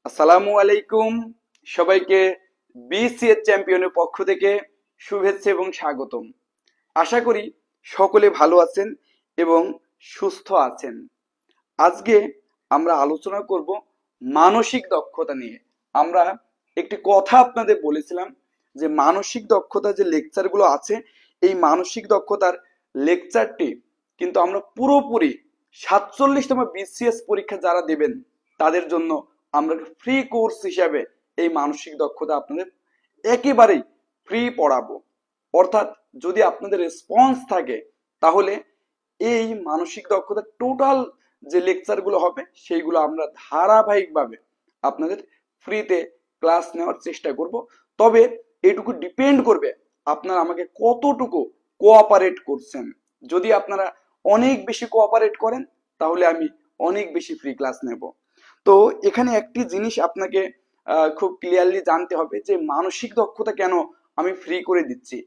আসসালামু আলাইকুম সবাইকে বিসিএস চ্যাম্পিয়নের পক্ষ থেকে শুভেচ্ছা এবং স্বাগতম। আশা করি সকলে ভালো আছেন এবং সুস্থ আছেন। আজকে আমরা আলোচনা করব মানসিক দক্ষতা নিয়ে। আমরা একটি কথা আপনাদের বলেছিলাম যে মানসিক দক্ষতা যে লেকচারগুলো আছে, এই মানসিক দক্ষতার লেকচারটি কিন্তু আমরা পুরোপুরি 47তম বিসিএস পরীক্ষা যারা দেবেন তাদের জন্য আমরা ফ্রি কোর্স হিসাবে এই মানসিক দক্ষতা আপনাদের একেবারেই ফ্রি পড়াবো। অর্থাৎ যদি আপনাদের রেসপন্স থাকে তাহলে এই মানসিক দক্ষতার টোটাল যে লেকচারগুলো হবে সেইগুলো আমরা ধারাবাহিকভাবে আপনাদের ফ্রিতে ক্লাস নেওয়ার চেষ্টা করব। তবে এটুকু ডিপেন্ড করবে আপনারা আমাকে কতটুকু কোঅপারেট করছেন। যদি আপনারা অনেক বেশি কোঅপারেট করেন তাহলে আমি অনেক বেশি ফ্রি ক্লাস নেব। তো এখানে একটি জিনিস আপনাকে খুব ক্লিয়ারলি জানতে হবে যে মানসিক দক্ষতা কেন আমি ফ্রি করে দিচ্ছি।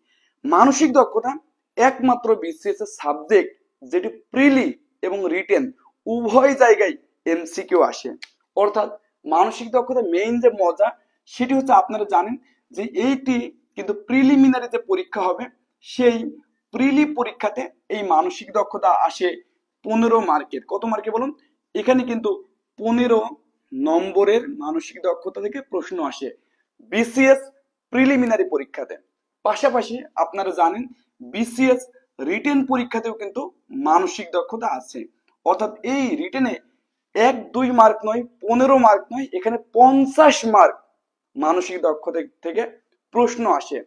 মানসিক দক্ষতা একমাত্র বিসিএস এর সাবজেক্ট যেটি প্রিলি এবং রিটেন উভয় জায়গায় এমসিকিউ আসে। অর্থাৎ মানসিক দক্ষতা মেইন যে মজা সেটি হচ্ছে আপনারা জানেন যে এইটি কিন্তু প্রিলিমিনারি যে পরীক্ষা হবে সেই প্রিলি পরীক্ষাতে এই মানসিক দক্ষতা আসে 15 মার্কের। কত মার্কে বলুন? এখানে কিন্তু 15 নম্বরের মানসিক দক্ষতা থেকে প্রশ্ন আসে বিসিএস প্রিলিমিনারি পরীক্ষাতে। পাশাপাশি আপনারা জানেন বিসিএস রিটেন পরীক্ষাতেও কিন্তু মানসিক দক্ষতা আছে। অর্থাৎ এই রিটেনে 1-2 মার্ক নয়, 15 মার্ক নয়, এখানে 50 মার্ক মানসিক দক্ষতা থেকে প্রশ্ন আসে।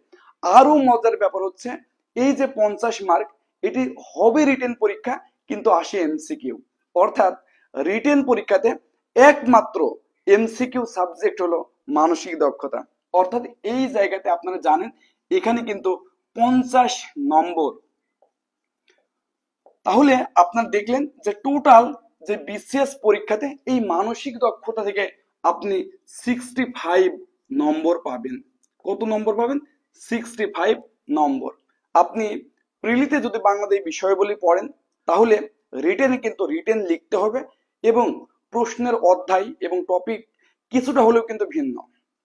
আরো মজার ব্যাপার হচ্ছে এই যে 50 মার্ক, এটি হবে রিটেন পরীক্ষা কিন্তু আসে এমসিকিউ। অর্থাৎ রিটেন পরীক্ষাতে একমাত্র এমসিকিউ সাবজেক্ট হলো মানসিক দক্ষতা। অর্থাৎ এই জায়গাতে আপনারা জানেন এখানে কিন্তু 50 নম্বর। তাহলে আপনারা দেখলেন যে টোটাল যে বিসিএস পরীক্ষাতে এই মানসিক দক্ষতা থেকে আপনি 65 নম্বর পাবেন। কত নম্বর পাবেন? 65 নম্বর। আপনি প্রিলিতে যদি বাংলাদেশ বিষয়াবলী পড়েন তাহলে রিটেনে কিন্তু রিটেন লিখতে হবে এবং প্রশ্নের অধ্যায় এবং টপিক কিছুটা হলেও কিন্তু ভিন্ন,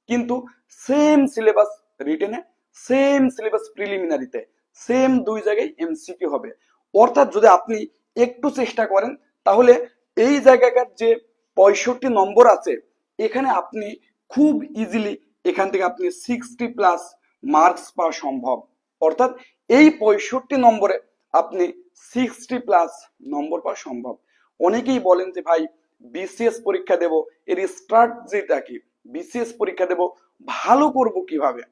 কিন্তু সেম সিলেবাস রিটেনে, সেম সিলেবাস প্রিলিমিনারিতে, সেম দুই জায়গায় এমসিকিউ হবে। অর্থাৎ যদি আপনি একটু চেষ্টা করেন তাহলে এই জায়গাকার যে 65 নম্বর আছে এখানে আপনি খুব ইজিলি এখান থেকে আপনি 60+ মার্কস পাওয়া সম্ভব। অর্থাৎ এই 65 নম্বরে আপনি 60+ নম্বর পাওয়া সম্ভব। অনেকেই বলেন যে ভাই বিসিএস পরীক্ষা দেব, এর স্ট্র্যাটেজিটা কি? বিসিএস পরীক্ষা দেব, ভালো করব কিভাবে?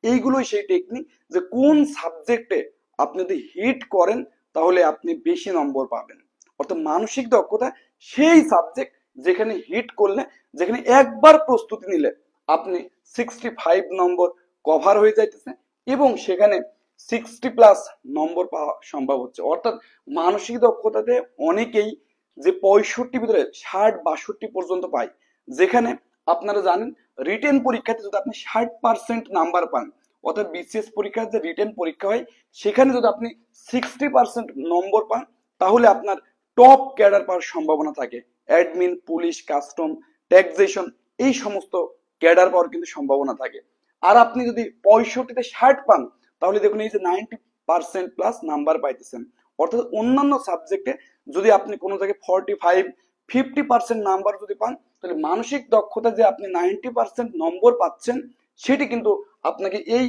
এইগুলোই সেই টেকনিক যে কোন সাবজেক্টে আপনি যদি হিট করেন তাহলে আপনি বেশি নম্বর পাবেন। অর্থাৎ মানসিক দক্ষতা সেই সাবজেক্ট যেখানে হিট করলে, যেখানে একবার প্রস্তুতি নিলে আপনি 65 নম্বর কভার হয়ে যাইতেছে এবং সেখানে 60+ নম্বর পাওয়া সম্ভব হচ্ছে। অর্থাৎ মানসিক দক্ষতাতে অনেকেই যে 65 ভিতরে 60-62 পর্যন্ত পায়, যেখানে আপনারা জানেন রিটেন পরীক্ষাতে যদি আপনি 60% নাম্বার পান, অর্থাৎ বিসিএস পরীক্ষার যে রিটেন পরীক্ষা হয় সেখানে যদি আপনি 60% নম্বর পান তাহলে আপনার টপ ক্যাডার পাওয়ার সম্ভাবনা থাকে। অ্যাডমিন, পুলিশ, কাস্টম, ট্যাক্সেশন, এই সমস্ত ক্যাডার পাওয়ার কিন্তু সম্ভাবনা থাকে। আর আপনি যদি 65-তে 60 পান তাহলে দেখুন এই যে 90%+ নাম্বার পাইতেছেন। অর্থাৎ অন্যান্য সাবজেক্টে যদি আপনি কোনো জায়গায় 45-50% নাম্বার যদি পান তাহলে মানসিক দক্ষতা যে আপনি 90% নম্বর পাচ্ছেন সেটি কিন্তু আপনাকে এই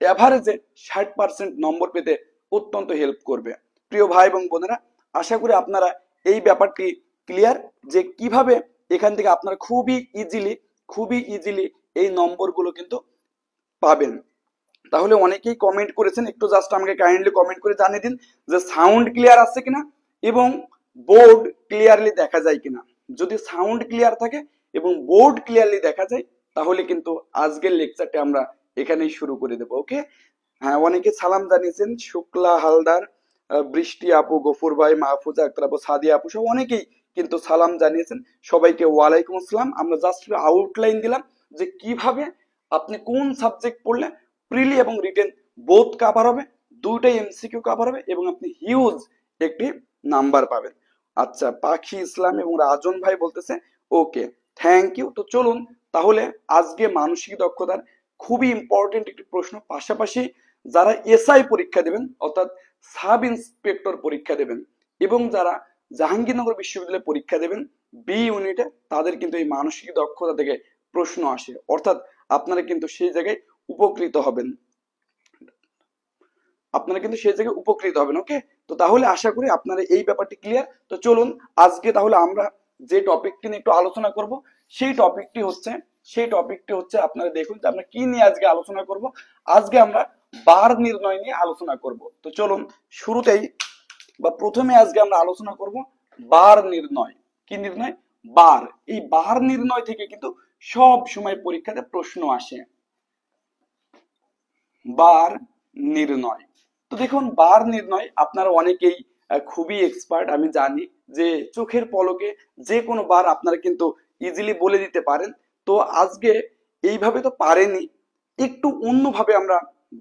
এভারেজে 60% নম্বর পেতে অত্যন্ত হেল্প করবে। প্রিয় ভাই এবং বোনেরা, আশা করি আপনারা এই ব্যাপারটি ক্লিয়ার যে কিভাবে এখান থেকে আপনারা খুবই ইজিলি এই নম্বরগুলো কিন্তু পাবেন। তাহলে অনেকেই কমেন্ট করেছেন, একটু জাস্ট আমাকে কাইন্ডলি কমেন্ট করে জানিয়ে দিন যে সাউন্ড ক্লিয়ার আছে কিনা এবং বোর্ড ক্লিয়ারলি দেখা যায় কিনা। যদি সাউন্ড ক্লিয়ার থাকে এবং বোর্ড ক্লিয়ারলি দেখা যায় তাহলে কিন্তু আজকের লেকচারটা আমরা এখানেই শুরু করে দেবো। ওকে? হ্যাঁ, অনেকে সালাম জানিয়েছেন, শুক্লা হালদার, বৃষ্টি আপু, গফুর ভাই, মাহফুজা আক্তার আপু, সাদিয়া আপু সহ অনেকেই কিন্তু সালাম জানিয়েছেন। সবাইকে ওয়ালাইকুম আসসালাম। আমরা জাস্ট আউটলাইন দিলাম যে কিভাবে আপনি কোন সাবজেক্ট পড়লে প্রিলি এবং রিটেন বোথ কভার হবে, দুইটাই এমসিকিউ কভার হবে এবং আপনি হিউজ একটি নাম্বার পাবেন। আচ্ছা, পাখি ইসলাম এবং রাজন ভাই বলতেছে ওকে, থ্যাংক ইউ। তো চলুন তাহলে আজকে মানসিক দক্ষতার খুবই ইম্পর্টেন্ট একটি প্রশ্ন, পাশাপাশি যারা এসআই পরীক্ষা দেবেন অর্থাৎ সাব ইন্সপেক্টর পরীক্ষা দেবেন এবং যারা জাহাঙ্গীরনগর বিশ্ববিদ্যালয়ে পরীক্ষা দেবেন বি ইউনিটে, তাদের কিন্তু এই মানসিক দক্ষতা থেকে প্রশ্ন আসে, অর্থাৎ আপনারা কিন্তু সেই জায়গায় উপকৃত হবেন, আপনারা কিন্তু সেই জায়গায় উপকৃত হবেন। ওকে, তো তাহলে আশা করি আপনারা এই ব্যাপারটি ক্লিয়ার। তো চলুন আজকে তাহলে আমরা যে টপিকটি নিয়ে একটু আলোচনা করব সেই টপিকটি হচ্ছে আপনারা দেখুন যে আমরা কি নিয়ে আজকে আলোচনা করব। আজকে আমরা বার নির্ণয় নিয়ে আলোচনা করব। তো চলুন শুরুতেই বা প্রথমে আজকে আমরা আলোচনা করব বার নির্ণয়। কি নির্ণয়? বার। এই বার নির্ণয় থেকে কিন্তু সব সময় পরীক্ষাতে প্রশ্ন আসে। বার নির্ণয়, তো দেখুন বার নির্ণয় আপনারা অনেকেই খুবই এক্সপার্ট, আমি জানি যে চোখের পলকে যে কোনো বার আপনারা কিন্তু ইজিলি বলে দিতে পারেন। তো আজকে এইভাবে তো পারেনি, একটু অন্যভাবে আমরা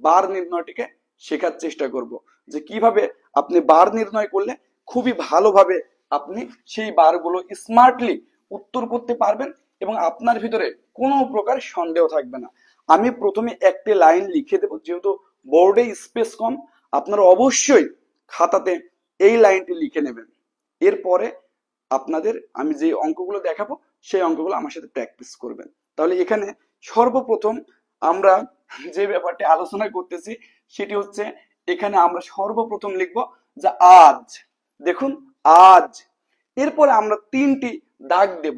বার নির্ণয়টিকে শেখার চেষ্টা করব, যে কিভাবে আপনি বার নির্ণয় করলে খুবই ভালোভাবে আপনি সেই বারগুলো স্মার্টলি উত্তর করতে পারবেন এবং আপনার ভিতরে কোনো প্রকার সন্দেহ থাকবে না। আমি প্রথমে একটি লাইন লিখে দেবো, যেহেতু বোর্ডে স্পেস কম, আপনারা অবশ্যই খাতাতে এই লাইনটি লিখে নেবেন। এরপরে আপনাদের আমি যে অঙ্কগুলো দেখাবো সেই অঙ্কগুলো আমার সাথে প্র্যাকটিস করবেন। তাহলে এখানে সর্বপ্রথম আমরা যে ব্যাপারটি আলোচনা করতেছি সেটি হচ্ছে, এখানে আমরা সর্বপ্রথম লিখব যে আজ। দেখুন আজ, এরপরে আমরা তিনটি দাগ দেব,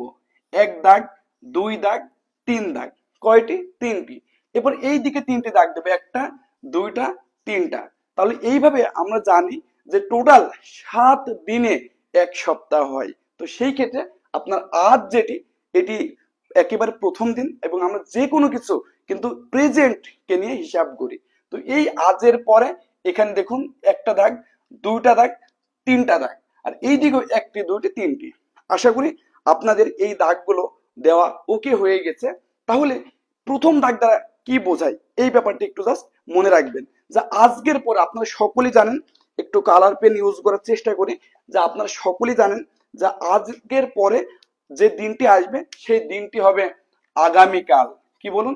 এক দাগ, দুই দাগ, তিন দাগ। কয়টি? তিনটি। এরপর এই দিকে তিনটি দাগ দেবে, একটা, দুইটা, তিনটা। তাহলে এইভাবে আমরা জানি যে টোটাল 7 দিনে এক সপ্তাহ হয়। তো সেই ক্ষেত্রে আপনার আজ যেটি, এটি একেবারে প্রথম দিন এবং আমরা যে কোনো কিছু কিন্তু প্রেজেন্ট কে নিয়ে হিসাব করি। তো এই আজের পরে এখানে দেখুন একটা দাগ, দুইটা দাগ, তিনটা দাগ, আর এই দিকেও একটি, দুইটি, তিনটি। আশা করি আপনাদের এই দাগগুলো দেওয়া ওকে হয়ে গেছে। তাহলে প্রথম দাগ দ্বারা কি বোঝায় এই ব্যাপারটি একটু জাস্ট মনে রাখবেন, যে আজকের পরে আপনারা সকলেই জানেন, একটু কালার পেন ইউজ করার চেষ্টা করি, যে আপনারা সকলেই জানেন যে আজকের পরে যে দিনটি আসবে সেই দিনটি হবে আগামীকাল। কি বলুন?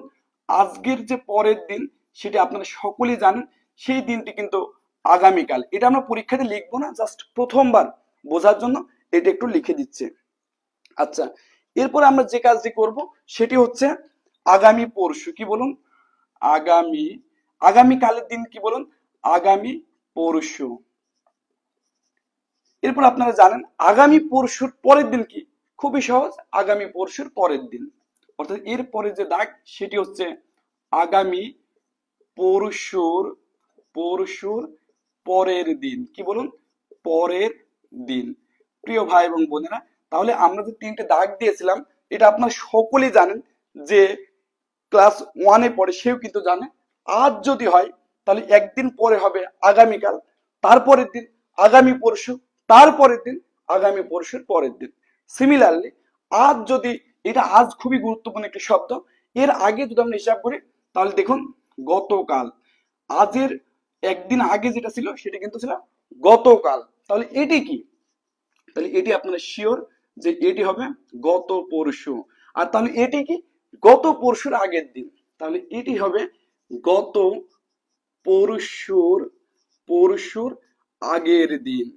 আজকের যে পরের দিন সেটি আপনারা সকলেই জানেন, সেই দিনটি কিন্তু আগামীকাল। এটা আমরা পরীক্ষাতে লিখবো না, জাস্ট প্রথমবার বোঝার জন্য এটা একটু লিখে দিচ্ছে। আচ্ছা, এরপর আমরা যে কাজটি করব সেটি হচ্ছে আগামী পরশু। কি বলুন? আগামী, আগামীকালের দিন কি বলুন? আগামী পরশু। এরপর আপনারা জানেন আগামী পরশুর পরের দিন কি? খুবই সহজ, আগামী পরশুর পরের দিন, অর্থাৎ এর পরে যে দাগ সেটি হচ্ছে আগামী পরশুর পরশুর পরের দিন। কি বলুন? পরের দিন। প্রিয় ভাই এবং বোনেরা, তাহলে আমরা যে তিনটে দাগ দিয়েছিলাম এটা আপনারা সকলেই জানেন, যে ক্লাস ওয়ানে পড়ে সেও কিন্তু জানে। আজ যদি হয় তাহলে একদিন পরে হবে আগামীকাল, তারপরের দিন আগামী পরশু, তারপরের দিন আগামী পরশুর পরের দিন। সিমিলারলি আজ যদি, এটা আজ খুবই গুরুত্বপূর্ণ একটি শব্দ, এর আগে যদি আমরা হিসাব করি তাহলে দেখুন গতকাল, আজের একদিন আগে যেটা ছিল সেটা কিন্তু ছিল গতকাল। তাহলে এটি কি? তাহলে এটি আপনারা শিওর যে এটি হবে গত পরশু। আর তাহলে এটি কি? গত পরশুর আগের দিন। তাহলে এটি হবে গত পরশুর পরশুর আগের দিন।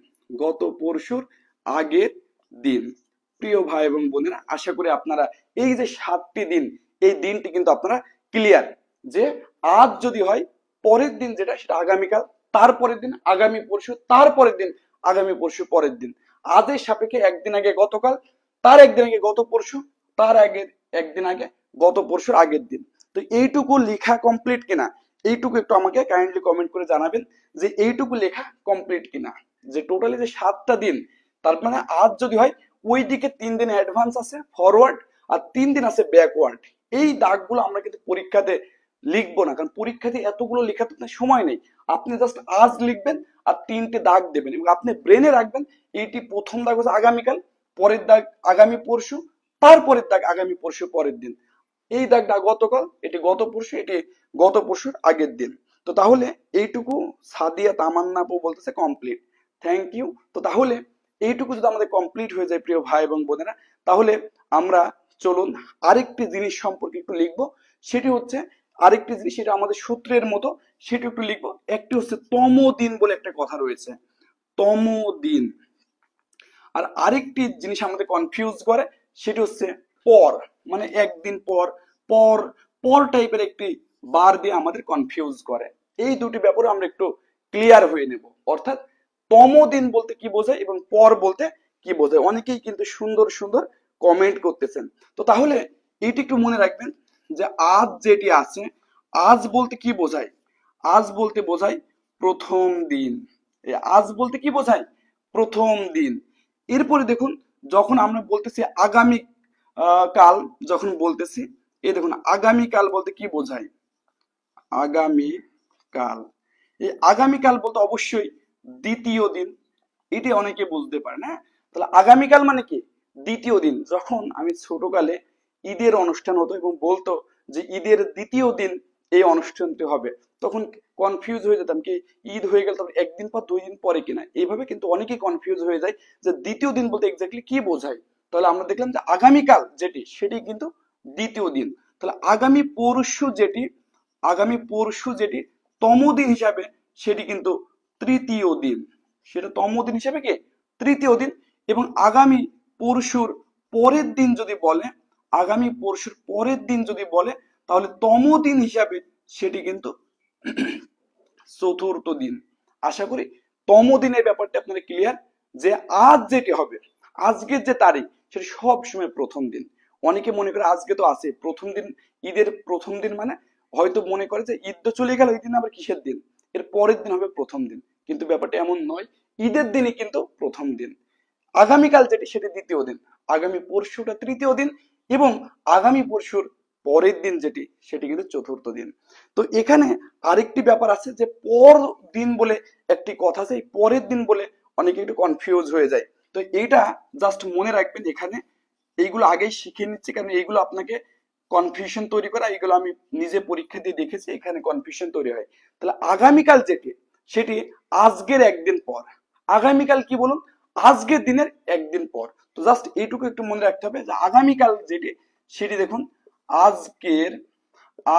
গত পরশুর আগের দিন। প্রিয় ভাই এবং বোনেরা, আশা করি আপনারা এই যে 7টি দিন, এই দিনটি কিন্তু আপনারা ক্লিয়ার, যে আজ যদি হয় পরের দিন যেটা সেটা আগামীকাল, তারপরের দিন আগামী পরশু, তারপরের দিন আগামী পরশু পরের দিন। আজের সাপেক্ষে একদিন আগে গতকাল, তার একদিন আগে গত পরশু, তার আগের একদিন আগে গত পরশুর আগের দিন। তো এইটুকু লেখা কমপ্লিট কিনা এইটুকু একটু আমাকে কাইন্ডলি কমেন্ট করে জানাবেন, যে এইটুকু লেখা কমপ্লিট কিনা, যে টোটালি যে 7টা দিন, তার মানে আজ যদি হয় ওই দিকে 3 দিন অ্যাডভান্স আছে ফরওয়ার্ড, আর 3 দিন আছে ব্যাকওয়ার্ড। এই দাগগুলো আমরা কিন্তু পরীক্ষাতে লিখবো না, কারণ পরীক্ষাতে এতগুলো লেখাতে আপনার সময় নেই। আপনি জাস্ট আজ লিখবেন আর 3টে দাগ দেবেন এবং আপনি ব্রেনে রাখবেন এইটি প্রথম দাগ হচ্ছে আগামীকাল, পরের দাগ আগামী পরশু, তারপরের দাগ আগামী পরশু পরের দিন, এই দাগটা গতকাল, এটি গত পরশু, এটি গত পরশুর আগের দিন। তো তাহলে এইটুকু সাদিয়া তামান্না আপু বলতেছে কমপ্লিট। Thank you. তো তাহলে এইটুকু যদি আমাদের কমপ্লিট হয়ে যায় প্রিয় ভাই এবং বোনেরা, তাহলে আমরা চলুন আরেকটি জিনিস সম্পর্কে একটু লিখবো, সেটি হচ্ছে আরেকটি জিনিস, সেটা আমাদের সূত্রের মতো, সেটা একটু লিখবো। একটি হচ্ছে তম দিন বলে একটা কথা রয়েছে, তম দিন। আর আরেকটি জিনিস আমাদের কনফিউজ করে, সেটি হচ্ছে পর, মানে একদিন পর, পর পর টাইপের একটি বার দিয়ে আমাদের কনফিউজ করে। এই দুটি ব্যাপারে আমরা একটু ক্লিয়ার হয়ে নেব, অর্থাৎ তম দিন বলতে কি বোঝায় এবং পর বলতে কি বোঝায়। অনেকেই কিন্তু সুন্দর সুন্দর কমেন্ট করতেছেন। তো তাহলে এইটি একটু মনে রাখবেন যে আজ যেটি আছে, আজ বলতে কি বোঝায়? আজ বলতে বোঝায় প্রথম দিন। এই আজ বলতে কি বোঝায়? প্রথম দিন। এরপরে দেখুন, যখন আমরা বলতেছি আগামী কাল, যখন বলতেছি, এই দেখুন আগামী কাল বলতে কি বোঝায়? আগামী কাল। এই আগামীকাল বলতে অবশ্যই দ্বিতীয় দিন। এটি অনেকে বুঝতে পারে না। তাহলে আগামীকাল মানে কি? দ্বিতীয় দিন। যখন আমি ছোটকালে ঈদের অনুষ্ঠান হতো এবং বলতো যে ঈদের দ্বিতীয় দিন এই অনুষ্ঠানটি হবে, তখন কনফিউজ হয়ে যেতাম কি ঈদ হয়ে গেল তবে একদিন পর 2 দিন পরে কিনা। এইভাবে কিন্তু অনেকেই কনফিউজ হয়ে যায় যে দ্বিতীয় দিন বলতে এক্স্যাক্টলি কি বোঝায়। তাহলে আমরা দেখলাম যে আগামীকাল যেটি, সেটি কিন্তু দ্বিতীয় দিন। তাহলে আগামী পরশু যেটি তম দিন হিসাবে, সেটি কিন্তু তৃতীয় দিন। সেটা তম দিন হিসাবে কি? তৃতীয় দিন। এবং আগামী পরশুর পরের দিন যদি বলে, আগামী পরশুর পরের দিন যদি বলে, তাহলে তম দিন হিসাবে সেটি কিন্তু চতুর্থ দিন। আশা করি তম দিনের ব্যাপারটা আপনারা ক্লিয়ার, যে আজ যেটি হবে, আজকের যে তারিখ, সেটা সব সময় প্রথম দিন। অনেকে মনে করে আজকে তো আছে প্রথম দিন, ঈদের প্রথম দিন, মানে হয়তো মনে করে যে ঈদ তো চলে গেল, এই দিন আবার কিসের দিন, এর পরের দিন হবে প্রথম দিন। কিন্তু ব্যাপারটা এমন নয়, ঈদের দিনই কিন্তু প্রথম দিন। আগামীকাল যেটি, সেটি দ্বিতীয় দিন। আগামী পরশুটা তৃতীয় দিন এবং আগামী পরশুর পরের দিন যেটি, সেটি কিন্তু চতুর্থ দিন। তো এখানে আরেকটি ব্যাপার আছে যে পর দিন বলে একটি কথা আছে, এই পরের দিন বলে অনেকে একটু কনফিউজ হয়ে যায়। তো এইটা জাস্ট মনে রাখবেন, এখানে এইগুলো আগেই শিখে নিচ্ছি, কারণ এইগুলো আপনাকে কনফিউশন তৈরি করা, এইগুলো আমি নিজে পরীক্ষা দিয়ে দেখেছি, এখানে কনফিউশন তৈরি হয়। তাহলে আগামীকাল যেটি, সেটি আজকের একদিন পর। আগামীকাল কি বলুন? আজকের দিনের একদিন পর। তো জাস্ট এইটুকু একটু মনে রাখতে হবে যে আগামীকাল যেটি, সেটি দেখুন আজকের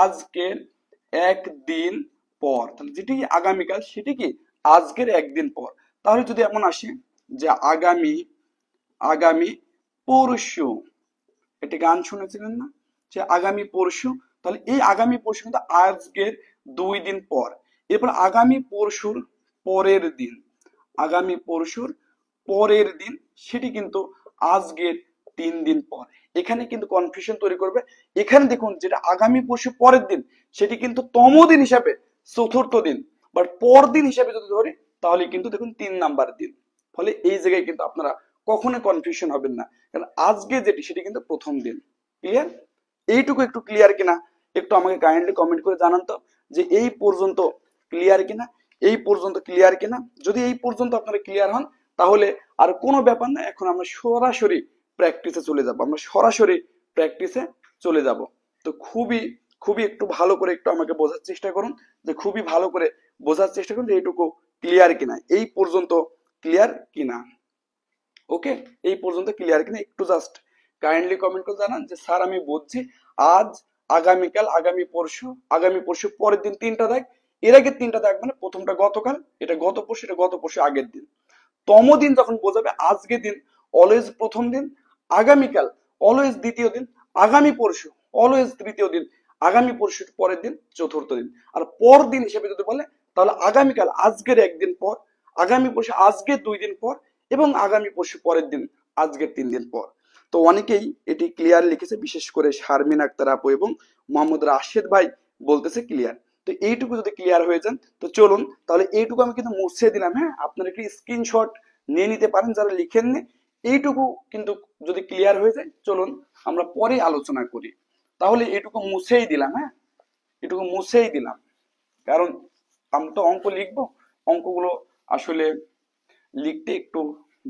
আজকের একদিন পর। তাহলে যেটি আগামীকাল, সেটি কি আজকের একদিন পর। তাহলে যদি এমন আসে যে আগামী আগামী পরশু, একটি গান শুনেছিলেন না যে আগামী পরশু, তাহলে এই আগামী পরশু কিন্তু আজকের 2 দিন পর। এরপর আগামী পরশুর পরের দিন, আগামী পরশুর পরের দিন, সেটি কিন্তু আজকের 3 দিন পর। এখানে কিন্তু কনফিউশন তৈরি করবে। এখানে দেখুন যেটা আগামী পরশু পরের দিন, সেটি কিন্তু তম দিন হিসাবে চতুর্থ দিন, বাট পর দিন হিসাবে যদি ধরি, তাহলে কিন্তু দেখুন 3 নাম্বার দিন। ফলে এই জায়গায় কিন্তু আপনারা কখনো কনফিউশন হবেন না, কারণ আজকে যেটি, সেটি কিন্তু প্রথম দিন। ক্লিয়ার? এইটুকু একটু ক্লিয়ার কিনা একটু আমাকে কাইন্ডলি কমেন্ট করে জানান তো, যে এই পর্যন্ত ক্লিয়ার কিনা, এই পর্যন্ত ক্লিয়ার কিনা। যদি এই পর্যন্ত আপনারা ক্লিয়ার হন, তাহলে আর কোনো ব্যাপার না, এখন আমরা সরাসরি প্র্যাকটিসে চলে যাব, আমরা সরাসরি প্র্যাকটিসে চলে যাব। তো খুবই খুবই একটু ভালো করে একটু আমাকে বোঝার চেষ্টা করুন, যে খুবই ভালো করে বোঝার চেষ্টা করুন যে এইটুকু ক্লিয়ার কিনা, এই পর্যন্ত ক্লিয়ার কিনা। ওকে, এই পর্যন্ত ক্লিয়ার কিনা একটু জাস্ট কাইন্ডলি কমেন্ট করে জানান যে স্যার আমি বুঝছি। আজ, আগামীকাল, আগামী পরশু পরের দিন 3টা দাগ, এর আগে 3টা দাগ মানে প্রথমটা গতকাল, এটা গত পরশু, এটা গত পরশু আগের দিন। তম দিন যখন বোঝাবে আজকে দিন অলওয়েজ প্রথম দিন, আগামীকাল অলওয়েজ দ্বিতীয় দিন, আগামী পরশু অলওয়েজ তৃতীয় দিন, আগামী পরশু পরের দিন চতুর্থ দিন। আর পর দিন হিসেবে যদি বলে, তাহলে আগামীকাল আজকের একদিন পর, আগামী পরশু আজকের 2 দিন পর, এবং আগামী পরশু পরের দিন আজকের 3 দিন পর। তো অনেকেই এটি ক্লিয়ার লিখেছে, বিশেষ করে শারমিন আক্তার আপু এবং মোহাম্মদ রাশেদ ভাই বলতেছে ক্লিয়ার। তো এইটুকু যদি ক্লিয়ার হয়ে যান, তো চলুন তাহলে এইটুকু আমি কিন্তু মুছে দিলাম। হ্যাঁ, আপনারা একটি স্ক্রিনশট নিয়ে নিতে পারেন যারা লিখেননি। এইটুকু কিন্তু যদি ক্লিয়ার হয়ে যায়, চলুন আমরা পরে আলোচনা করি। তাহলে এইটুকু মুছেই দিলাম। হ্যাঁ, এটুকু মুছেই দিলাম, কারণ আমরা তো অঙ্ক লিখবো, অঙ্কগুলো আসলে লিখতে একটু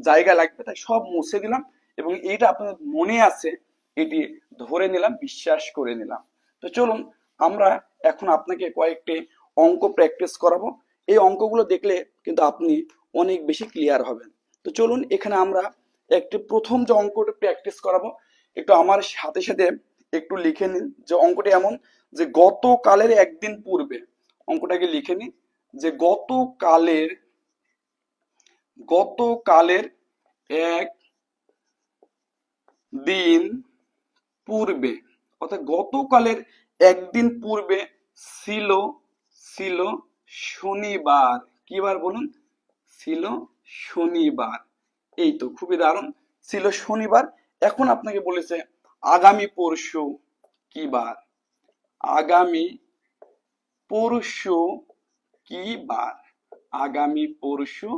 জায়গা লাগবে, তাই সব মুছে দিলাম। এবং এইটা আপনাদের মনে আছে, এটি ধরে নিলাম, বিশ্বাস করে নিলাম। তো চলুন আমরা এখন আপনাকে কয়েকটি অঙ্ক প্র্যাকটিস করাবো। এই অঙ্কগুলো দেখলে কিন্তু আপনি অনেক বেশি ক্লিয়ার হবেন। তো চলুন এখানে আমরা একটি প্রথম যে অঙ্কটা প্র্যাকটিস করাবো, একটু আমার সাথে সাথে একটু লিখে নিন যে অঙ্কটি এমন যে গতকালের একদিন পূর্বে, অঙ্কটাকে লিখে নিন যে গতকালের এক দিন পূর্বে, অর্থাৎ গতকালের একদিন পূর্বে ছিল ছিল শনিবার। কি বার বলুন? ছিল শনিবার। এই তো খুবই দারুণ, ছিল শনিবার। এখন আপনাকে বলেছে আগামী পরশু কি বার, আগামী পরশু কি বার, আগামী পরশু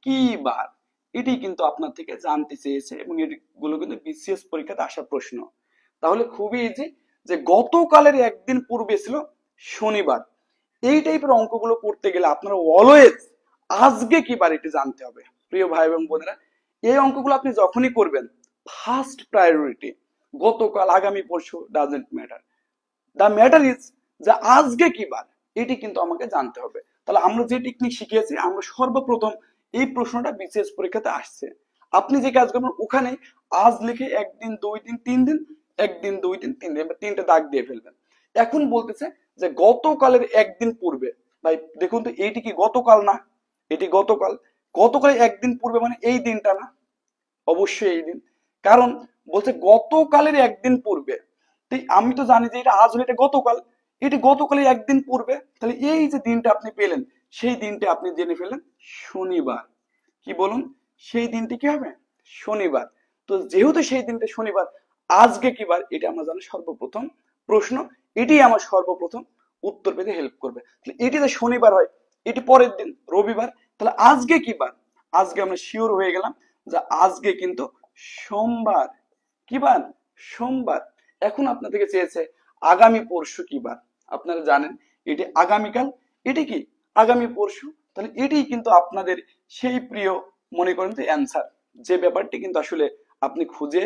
কি বার, এটি কিন্তু আপনার থেকে জানতে চেয়েছে এবং এগুলো কিন্তু বিসিএস পরীক্ষাতে আসা প্রশ্ন। তাহলে খুবই ইজি যে গতকালের একদিন পূর্বে ছিল শনিবার। এই টাইপের অঙ্কগুলো করতে গেলে আপনারা অলওয়েজ আজকে কি বার এটি জানতে হবে। প্রিয় ভাই এবং বোনেরা, এই অঙ্কগুলো আপনি যখনই করবেন ফার্স্ট প্রায়োরিটি গতকাল, আগামী, পরশু doesn't matter. The matter is যে আজকে কি বার, এটি কিন্তু আমাকে জানতে হবে। তাহলে আমরা যে টেকনিক শিখিয়েছি, আমরা সর্বপ্রথম এই প্রশ্নটা বিসিএস পরীক্ষাতে আসছে, আপনি যে কাজ করবেন ওখানে আজ লিখে একদিন, দুই দিন, তিন দিন, একদিন, দুই দিন, তিন দিন, তিনটে দাগ দিয়ে ফেলবেন। এখন বলতেছে যে গতকালের একদিন পূর্বে, ভাই দেখুন তো এইটি কি গতকাল না? এটি গতকাল। গতকালের একদিন পূর্বে মানে এই দিনটা না? অবশ্যই এই দিন, কারণ বলছে গতকালের একদিন পূর্বে। আমি তো জানি যে এটা আজ হলে এটা গতকাল, এটি গতকালের একদিন পূর্বে। তাহলে এই যে দিনটা আপনি পেলেন, সেই দিনটা আপনি জেনে ফেলেন শনিবার। কি বলুন? সেই দিনটি কি হবে? শনিবার। তো যেহেতু সেই দিনটা শনিবার, আজকে কি বার এটা আমরা জানি সর্বপ্রথম প্রশ্ন, এটি আমার সর্বপ্রথম উত্তর পেতে হেল্প করবে। এটি যে শনিবার হয়, এটি পরের দিন রবিবার, তাহলে আজকে কি বার? আজকে আমরা শিওর হয়ে গেলাম যে আজকে কিন্তু সোমবার। কি বার? সোমবার। এখন আপনার থেকে চেয়েছে আগামী পরশু কি বার। আপনারা জানেন এটি আগামীকাল, এটি কি আগামী পরশু। তাহলে এটি কিন্তু আপনাদের সেই প্রিয়, মনে করেন যে অ্যান্সার, যে ব্যাপারটি কিন্তু আসলে আপনি খুঁজে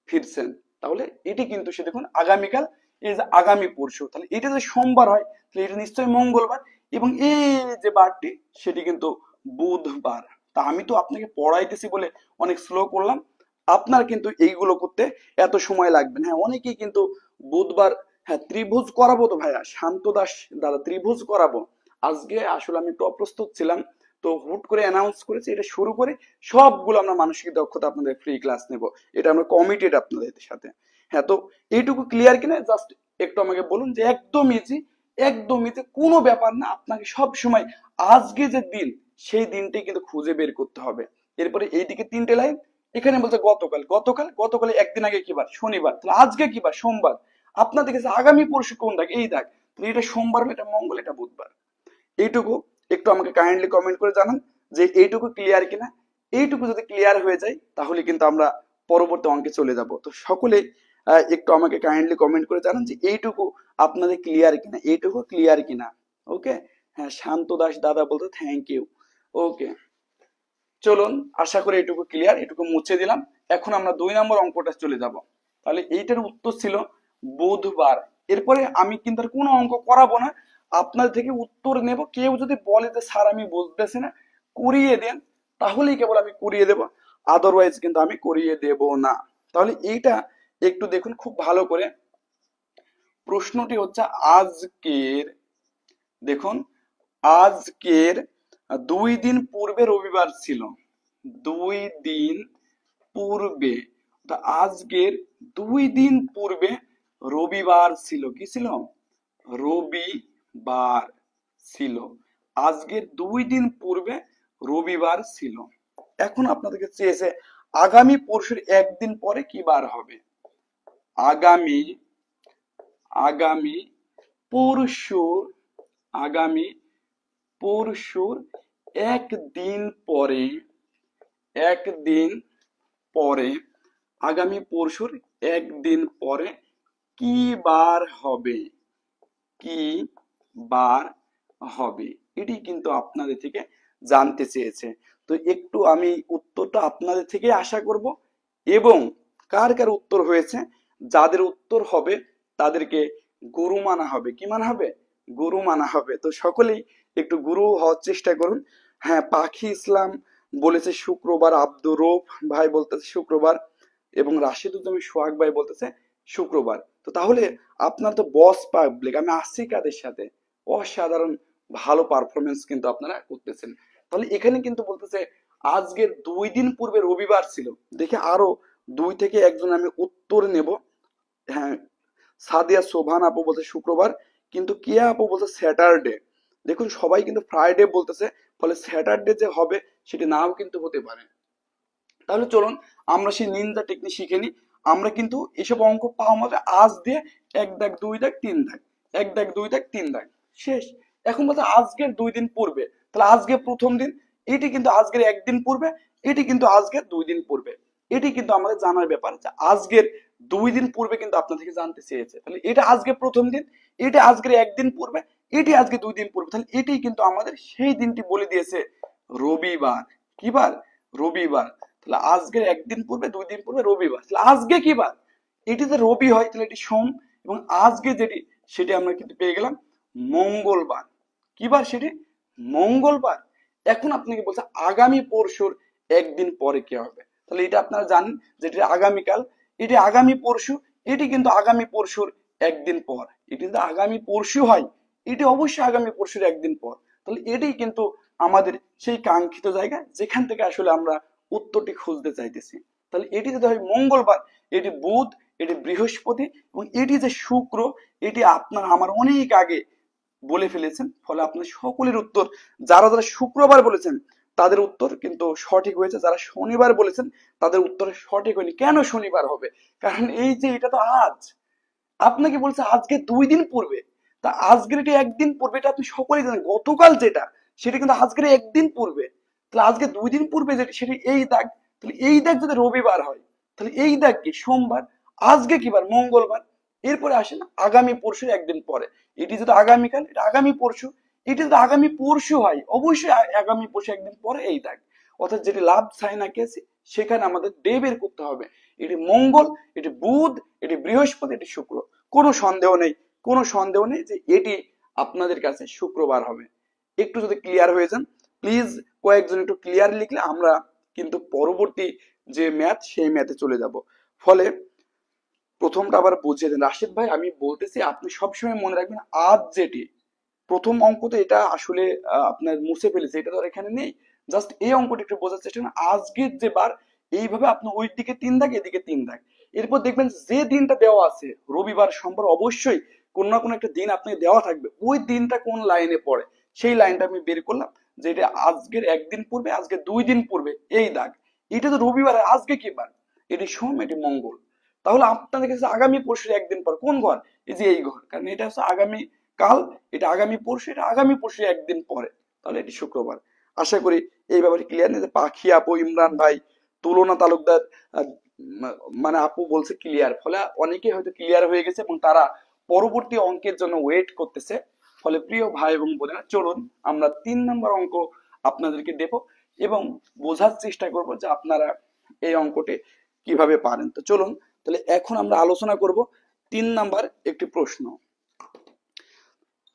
ফিরছেন। তাহলে এটি কিন্তু সে দেখুন আগামীকাল, এই যে আগামী পরশু, তাহলে এটা যে সোমবার হয় তাহলে এটা নিশ্চয়ই মঙ্গলবার, এবং এই যে বারটি সেটি কিন্তু বুধবার। তা আমি তো আপনাকে পড়াইতেছি বলে অনেক স্লো করলাম, আপনার কিন্তু এইগুলো করতে এত সময় লাগবে না। হ্যাঁ, অনেকেই কিন্তু বুধবার, হ্যাঁ ত্রিভুজ করাবো তো ভাইয়া, শান্ত দাস দাদা ত্রিভুজ করাবো। আজকে আসলে আমি একটু অপ্রস্তুত ছিলাম, তো হুট করে অ্যানাউন্স করেছি, এটা শুরু করে সবগুলো আমরা মানসিক দক্ষতা আপনাদের ফ্রি ক্লাস নেব, এটা আমরা কমিটেড আপনাদের সাথে। হ্যাঁ, তো এইটুকু ক্লিয়ার কিনা জাস্ট একটু আমাকে বলুন যে একদম ইজি, একদম ইজি, কোনো ব্যাপার না। আপনাকে সব সময় আজকে যে দিন সেই দিনটি কিন্তু খুঁজে বের করতে হবে। এরপরে এইদিকে তিনটে লাইন, এখানে বলছে গতকাল, গতকালে একদিন আগে কি বার? শনিবার। তাহলে আজকে কি বার? সোমবার। আপনাদের কাছে আগামী পরশু কোন দাগ? এই দাগ। তাহলে এটা সোমবার, এটা মঙ্গল, এটা বুধবার। এইটুকু একটু আমাকে কাইন্ডলি কমেন্ট করে জানান যে এইটুকু ক্লিয়ার কিনা। এইটুকু যদি ক্লিয়ার হয়ে যায় তাহলে কিন্তু আমরা পরবর্তী অঙ্কে চলে যাব। তো সকলে একটু আমাকে কাইন্ডলি কমেন্ট করে জানান যে এইটুকু আপনাদের ক্লিয়ার কিনা, এইটুকু ক্লিয়ার কিনা। ওকে, হ্যাঁ শান্ত দাস দাদা বলতে থ্যাংক ইউ। ওকে, চলুন, আশা করি এটুকু ক্লিয়ার, এটুকু মুছে দিলাম। এখন আমরা 2 নম্বর অঙ্কটা চলে যাব। তাহলে এইটার উত্তর ছিল বুধবার। এরপরে আমি কিন্তু আর কোনো অঙ্ক করাবো না, আপনার থেকে উত্তর নেব। কেউ যদি বলে যে স্যার আমি বুঝতেছি না, করিয়ে দেন, তাহলেই কেবল আমি করিয়ে দেব, আদারওয়াইজ কিন্তু আমি করিয়ে দেব না। তাহলে এইটা একটু দেখুন খুব ভালো করে। প্রশ্নটি হচ্ছে আজকের, দেখুন আজকের 2 দিন পূর্বে রবিবার ছিল। 2 দিন পূর্বে, আজকের 2 দিন পূর্বে রবিবার ছিল। কি ছিল? রবিবার ছিল। আজকের 2 দিন পূর্বে রবিবার ছিল। এখন আপনাদেরকে চেয়েছে আগামী পরশুর একদিন পরে কি বার হবে। আগামী আগামী পরশুর আগামী পরশুর একদিন পরে, একদিন পরে, আগামী পরশুর একদিন পরে কি বার হবে, কি বার হবে, এটি কিন্তু আপনাদের থেকে জানতে চেয়েছে। তো একটু আমি উত্তরটা আপনাদের থেকে আশা করব, এবং কার কার উত্তর হয়েছে, যাদের উত্তর হবে তাদেরকে গুরু মানা হবে। কি মানা হবে? গুরু মানা হবে। তো সকলেই একটু গুরু হওয়ার চেষ্টা করুন। হ্যাঁ, পাখি ইসলাম বলেছে শুক্রবার, আব্দুর রৌফ ভাই বলতেছে শুক্রবার, এবং রাশেদুজ্জামান সোহাগ ভাই বলতেছে শুক্রবার। তো তাহলে আপনার তো বস পাবলিক, আমি আসছি কাদের সাথে, অসাধারণ ভালো পারফরমেন্স কিন্তু আপনারা করতেছেন। তাহলে এখানে কিন্তু বলতেছে আজকের 2 দিন পূর্বে রবিবার ছিল, দেখে আরো 2 থেকে 1জন আমি উত্তর নেব। হ্যাঁ, সাদিয়া সোভান আপু বলছে শুক্রবার, কিন্তু কিয়া আপু বলছে স্যাটারডে। দেখুন সবাই কিন্তু ফ্রাইডে বলতেছে, ফলে স্যাটারডে যে হবে সেটি নাও কিন্তু হতে পারে। তাহলে চলুন আমরা সেই নিনজা টেকনিক শিখে নিই। আমরা কিন্তু এসব অঙ্ক পাওয়া মাত্র আজ দিয়ে 1 দাগ 2 দাগ 3 দাগ, 1 দাগ 2 দাগ 3 দাগ শেষ। এখন বলতে আজকের 2 দিন পূর্বে, তাহলে আজকে প্রথম দিন, এটি কিন্তু আজকের 1 দিন পূর্বে, এটি কিন্তু আজকের 2 দিন পূর্বে। এটি কিন্তু আমাদের জানার ব্যাপার যে আজকের 2 দিন পূর্বে কিন্তু আপনার থেকে জানতে চেয়েছে, তাহলে এটা আজকে প্রথম দিন, এটা আজকের 1 দিন পূর্বে, এটি আজকে 2 দিন পূর্বে, তাহলে এটি কিন্তু আমাদের সেই দিনটি বলে দিয়েছে রবিবার। কি বার? রবিবার। তাহলে আজকের 1 দিন পূর্বে 2 দিন পূর্বে রবিবার, তাহলে আজকে কি বার? এটি যে রবি হয় তাহলে এটি সোম, এবং আজকে যেটি সেটি আমরা কিন্তু পেয়ে গেলাম মঙ্গলবার। কি বার সেটি? মঙ্গলবার। এখন আপনাকে বলছে আগামী পরশুর 1 দিন পরে কি হবে, তাহলে এটা আপনারা জানেন যেটি আগামীকাল, এটি আগামী পরশু, এটি কিন্তু আগামী পরশুর 1 দিন পর। এটি কিন্তু আগামী পরশু হয়, এটি অবশ্যই আগামী পরশুর 1 দিন পর। তাহলে এটাই কিন্তু আমাদের সেই কাঙ্ক্ষিত জায়গা যেখান থেকে আসলে আমরা উত্তরটি খুঁজতে চাইতেছি। তাহলে এটি যদি হয় মঙ্গলবার, এটি বুধ, এটি বৃহস্পতি, এবং এটি যে শুক্র, এটি আপনার আমার অনেক আগে বলে ফেলেছেন। ফলে আপনার সকলের উত্তর, যারা যারা শুক্রবার বলেছেন তাদের উত্তর কিন্তু সঠিক হয়েছে, যারা শনিবার বলেছেন তাদের উত্তর সঠিক হয়নি। কেন শনিবার হবে? কারণ এই যে এটা তো আজ, আপনাকে বলছে আজকে 2 দিন পূর্বে, তা আজকের এটা 1 দিন পূর্বে, এটা আপনি সকলেই জানেন। গতকাল যেটা সেটা কিন্তু আজকের 1 দিন পূর্বে, তাহলে আজকে 2 দিন পূর্বে যেটা সেটা এই দাগ, তাহলে এই দাগ যদি রবিবার হয় তাহলে এই দাগ কি সোমবার, আজকে কি বার? মঙ্গলবার। এরপরে আসেন আগামী পরশু 1 দিন পরে, এটি যদি আগামীকাল, এটা আগামী পরশু, এটি যদি আগামী পরশু হয় অবশ্যই আগামী পরশু 1 দিন পরে এই দাগ। অর্থাৎ যেটি লাভ সাইন আঁকেছি সেখানে আমাদের ডে বের করতে হবে। এটি মঙ্গল, এটি বুধ, এটি বৃহস্পতি, এটি শুক্র। কোনো সন্দেহ নেই, কোনো সন্দেহ নেই যে এটি আপনাদের কাছে শুক্রবার হবে। একটু যদি ক্লিয়ার হয়ে যান প্লিজ, কয়েকজন একটু ক্লিয়ার লিখলে আমরা কিন্তু পরবর্তী যে ম্যাথ সেই ম্যাথে চলে যাব। ফলে প্রথমটা আবার বুঝিয়ে দেন রাশিদ ভাই, আমি বলতেছি আপনি সবসময় মনে রাখবেন আজ যেটি প্রথম অঙ্ক, তো এটা আসলে আপনার মুছে ফেলেছে, এটা তো আর এখানে নেই। জাস্ট এই অঙ্কটি একটু বোঝার চেষ্টা করুন। আজকের যে বার, এইভাবে আপনি ওই দিকে 3 দাগ, এদিকে 3 দাগ, এরপর দেখবেন যে দিনটা দেওয়া আছে রবিবার সোমবার, অবশ্যই কোনো না কোনো একটা দিন আপনাকে দেওয়া থাকবে, ওই দিনটা কোন লাইনে পড়ে সেই লাইনটা আমি বের করলাম, যে এটা আজকের 1 দিন পূর্বে, আজকে 2 দিন পূর্বে এই দাগ। এটা তো রবিবার, আজকে কি বার? এটি সোম, এটি মঙ্গল। তাহলে আপনাদের কাছে আগামী পরশু 1 দিন পর কোন ঘর? এই যে এই ঘর, কারণ এটা হচ্ছে আগামী কাল, এটা আগামী পরশু, এটা আগামী পরশু 1 দিন পরে, তাহলে এটি শুক্রবার। আশা করি এই ব্যাপারে ক্লিয়ার নেই। পাখি আপু, ইমরান ভাই, তুলনা তালুকদার, মানে আপু বলছে ক্লিয়ার, ফলে অনেকেই হয়তো ক্লিয়ার হয়ে গেছে এবং তারা পরবর্তী অঙ্কের জন্য ওয়েট করতেছে। ফলে প্রিয় ভাই এবং বোনেরা, চলুন আমরা 3 নম্বর অঙ্ক আপনাদেরকে দেব এবং বোঝার চেষ্টা করব যে আপনারা এই অঙ্কটি কিভাবে পারেন। তো চলুন তাহলে এখন আমরা আলোচনা করব 3 নাম্বার একটি প্রশ্ন।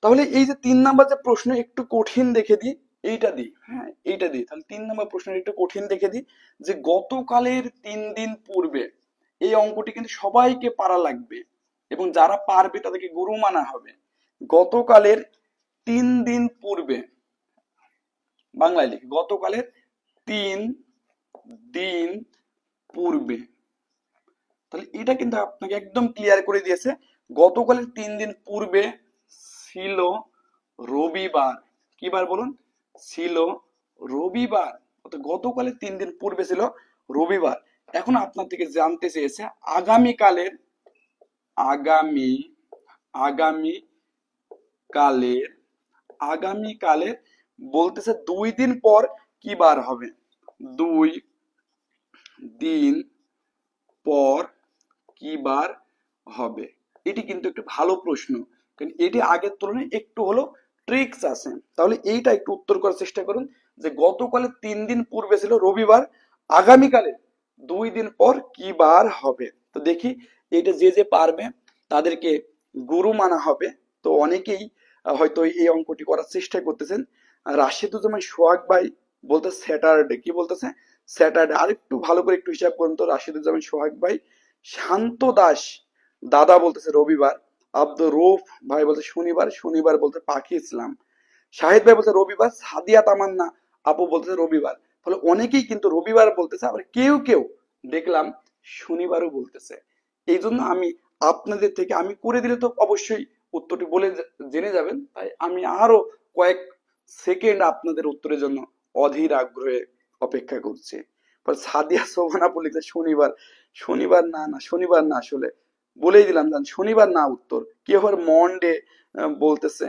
তাহলে এই যে 3 নাম্বার যে প্রশ্ন একটু কঠিন দেখে দিই, এইটা দিই, হ্যাঁ এইটা দিই, তাহলে 3 নাম্বার প্রশ্নটা একটু কঠিন দেখে দিই, যে গতকালের 3 দিন পূর্বে, এই অঙ্কটি কিন্তু সবাইকে পারা লাগবে এবং যারা পারবে তাদেরকে গুরু মানা হবে। গতকালের 3 দিন পূর্বে, বাংলায় লিখি গতকালের 3 দিন পূর্বে, তাহলে এটা কিন্তু আপনাকে একদম ক্লিয়ার করে দিয়েছে। গতকালের 3 দিন পূর্বে ছিল রবিবার। কি বার বলুন? ছিল রবিবার। অর্থাৎ গতকালের 3 দিন পূর্বে ছিল রবিবার। এখন আপনার থেকে জানতে চেয়েছে আগামীকালের, আগামী আগামী কালের, আগামীকালের বলতেছে 2 দিন পর কি বার হবে? 2 দিন পর কি বার হবে? এটি কিন্তু একটু ভালো প্রশ্ন, কারণ এটি আগের তুলনায় একটু হলো ট্রিক্স আছে। তাহলে এইটা একটু উত্তর করার চেষ্টা করুন, যে গতকালে 3 দিন পূর্বে ছিল রবিবার, আগামীকালে 2 দিন পর কি বার হবে? তো দেখি এটা যে যে পারবে তাদেরকে গুরু মানা হবে। তো অনেকেই হয়তো এই অঙ্কটি করার চেষ্টা করতেছেন। রাশেদুজ্জামান সোহাগ ভাই বলতে স্যাটারডে, কি বলতেছে? স্যাটারডে। আর একটু ভালো করে একটু হিসাব করুন তো, রাশিদুজ্জামান সোহাগ ভাই। শান্ত দাস দাদা বলতেছে রবিবার। আব্দুর রৌফ ভাই বলছে শনিবার, শনিবার বলতে পাখি ইসলাম। শাহিদ ভাই বলছে রবিবার। সাদিয়া তামান্না আপু বলতেছে রবিবার। ফলে অনেকেই কিন্তু রবিবার বলতেছে, আবার কেউ কেউ দেখলাম শনিবারও বলতেছে। এই জন্য আমি আপনাদের থেকে, আমি করে দিলে তো অবশ্যই উত্তরটি বলে জেনে যাবেন, তাই আমি আরো কয়েক সেকেন্ড আপনাদের উত্তরের জন্য অধীর আগ্রহে অপেক্ষা করছি। সাদিয়া সোহান আপু লিখছে শনিবার। শনিবার না, না শনিবার না, আসলে বলেই দিলাম জান শনিবার না উত্তর। কি আবার মন্ডে বলতেছে।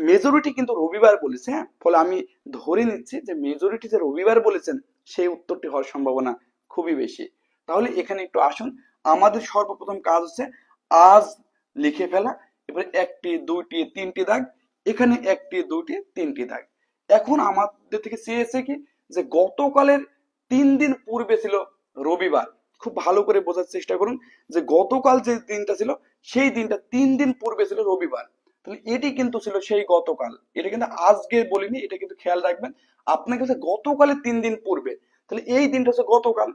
মেজরিটি কিন্তু রবিবার বলেছে, হ্যাঁ। ফলে আমি ধরে নিচ্ছি যে মেজরিটি যে রবিবার বলেছেন সেই উত্তরটি হওয়ার সম্ভাবনা খুবই বেশি। তাহলে এখানে একটু আসুন, আমাদের সর্বপ্রথম কাজ হচ্ছে আজ লিখে ফেলা। এবারে একটি দুইটি তিনটি দাগ, এখানে একটি দুইটি তিনটি দাগ। এখন আমাদের থেকে চেয়েছে কি, যে গতকালের 3 দিন পূর্বে ছিল রবিবার। খুব ভালো করে বোঝার চেষ্টা করুন যে গতকাল যে দিনটা ছিল সেই দিনটা 3 দিন পূর্বে ছিল রবিবার। তাহলে এটি কিন্তু ছিল সেই গতকাল, এটা কিন্তু আজকে বলিনি, এটা কিন্তু খেয়াল রাখবেন। আপনাকে হচ্ছে গতকালের 3 দিন পূর্বে, তাহলে এই দিনটা হচ্ছে গতকাল।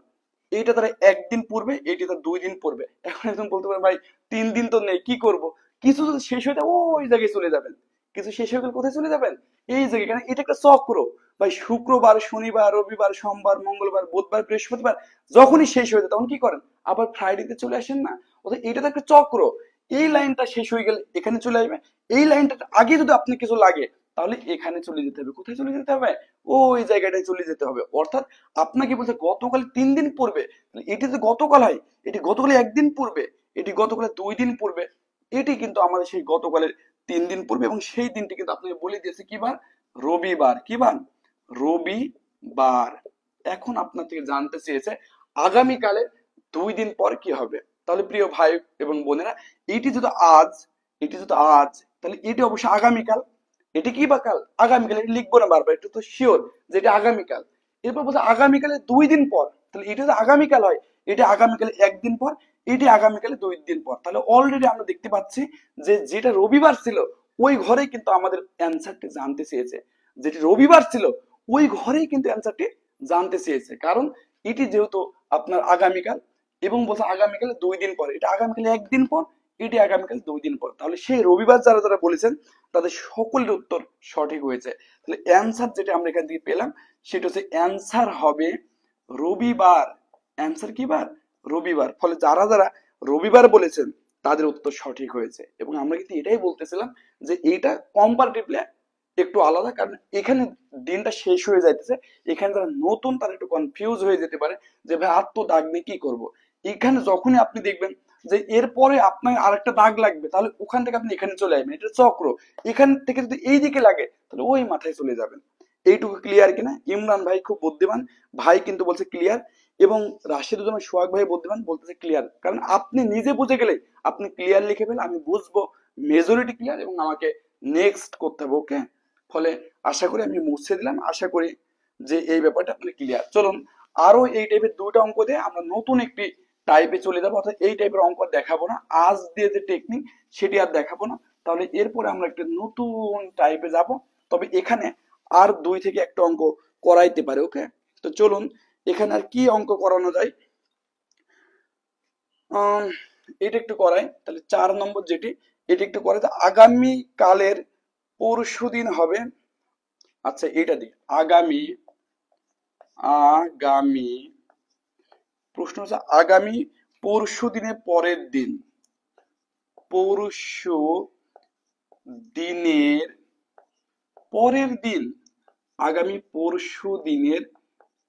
এইটা তারা একদিন পূর্বে, এইটা তার 2 দিন পূর্বে। এখন একজন বলতে পারে ভাই 3 দিন তো নেই, কি করব? কিছু যদি শেষ হয়ে যায় ওই জায়গায় চলে যাবেন। কিছু শেষ হয়ে গেলে কোথায় চলে যাবেন? এই জায়গায়। কারণ এটা একটা চক্র ভাই। শুক্রবার, শনিবার, রবিবার, সোমবার, মঙ্গলবার, বুধবার, বৃহস্পতিবার যখনই শেষ হয়ে যায় তখন কি করেন? আবার ফ্রাইডেতে চলে আসেন না? অর্থাৎ এটা তো একটা চক্র। এই লাইনটা শেষ হয়ে গেলে এখানে চলে আসবে। এই লাইনটা আগে যদি আপনি কিছু লাগে তাহলে এখানে চলে যেতে হবে। কোথায় চলে যেতে হবে? ওই জায়গাটায় চলে যেতে হবে। অর্থাৎ আপনাকে বলছে গতকাল 3 দিন পূর্বে, এটি তো গতকাল হয়, এটি গতকাল একদিন পূর্বে, এটি গতকালের 2 দিন পূর্বে, এটি কিন্তু আমাদের সেই গতকালের 3 দিন পূর্বে। এবং সেই দিনটি কিন্তু আপনাকে বলে দিয়েছে কি বার? রবিবার। কি বার? রবিবার। এখন আপনার থেকে জানতে চেয়েছে আগামীকালে 2 দিন পর কি হবে। তাহলে প্রিয় ভাই এবং বোনেরা, এটি যদি আজ, এটি যদি আজ, তাহলে এটি অবশ্যই আগামীকাল। এটি কি বা কাল? আগামীকাল। এটি লিখবো না বারবার, একটু তো শিওর যে এটা আগামীকাল। এরপর বলছে আগামীকালে 2 দিন পর, তাহলে এটা যদি আগামীকাল হয়, এটা আগামীকালে একদিন পর, এটি আগামীকালে 2 দিন পর। তাহলে অলরেডি আমরা দেখতে পাচ্ছি যে যেটা রবিবার ছিল ওই ঘরেই কিন্তু আমাদের অ্যান্সারটি জানতে চেয়েছে। যেটি রবিবার ছিল ওই ঘরেই কিন্তু অ্যান্সারটি জানতে চেয়েছে, কারণ এটি যেহেতু আপনার আগামীকাল এবং বলছে আগামীকালে 2 দিন পর, এটা আগামীকালে একদিন পর, এটি আগামীকাল 2 দিন পর। তাহলে সেই রবিবার যারা যারা বলেছেন তাদের সকলের উত্তর সঠিক হয়েছে। তাহলে অ্যান্সার যেটা আমরা এখান থেকে পেলাম সেটা হচ্ছে অ্যান্সার হবে রবিবার। অ্যান্সার কি বার? রবিবার। ফলে যারা যারা রবিবার বলেছেন তাদের উত্তর সঠিক হয়েছে। এবং আমরা কিন্তু এটাই বলতেছিলাম যে এইটা কম্পারেটিভলি একটু আলাদা, কারণ এখানে দিনটা শেষ হয়ে যাইতেছে। এখানে যারা নতুন তারা একটু কনফিউজ হয়ে যেতে পারে যে ভাই আর তো দাগ নেই, কি করব? এখানে যখনই আপনি দেখবেন যে এরপরে আপনার আরেকটা দাগ লাগবে, তাহলে ওখান থেকে আপনি এখানে চলে আসবেন। এটা চক্র। এখান থেকে যদি এই দিকে লাগে তাহলে ওই মাথায় চলে যাবেন। এইটুকু ক্লিয়ার কিনা? ইমরান ভাই খুব বুদ্ধিমান ভাই কিন্তু বলছে ক্লিয়ার। এবং রাশিদুজ্জামান সোহাগ ভাই বুদ্ধিমান, বলতেছে ক্লিয়ার। কারণ আপনি নিজে বুঝে গেলে আপনি ক্লিয়ার লিখে ফেলে, আমি বুঝবো মেজরিটি ক্লিয়ার এবং আমাকে নেক্সট করতে হবে। ওকে। ফলে আশা করি আমি মুছে দিলাম। আশা করি যে এই ব্যাপারটা আপনি ক্লিয়ার। চলুন আরো এই টাইপের 2টা অঙ্ক দিয়ে আমরা নতুন একটি টাইপে চলে যাবো। অর্থাৎ এই টাইপের অঙ্ক দেখাবো না, আজ দিয়ে যে টেকনিক সেটি আর দেখাবো না। তাহলে এরপরে আমরা একটা নতুন টাইপে যাব। তবে এখানে আর 2 থেকে একটা অঙ্ক করাইতে পারে। ওকে। তো চলুন এখানে আর কি অঙ্ক করানো যায়। এটা একটু করাই। তাহলে 4 নম্বর যেটি, এটি একটু করাই। আগামী কালের পরশু দিন হবে। আচ্ছা এটা দিই, আগামী, আগামী, প্রশ্ন হচ্ছে আগামী পরশু দিনের পরের দিন, পরশু দিনের পরের দিন, আগামী পরশু দিনের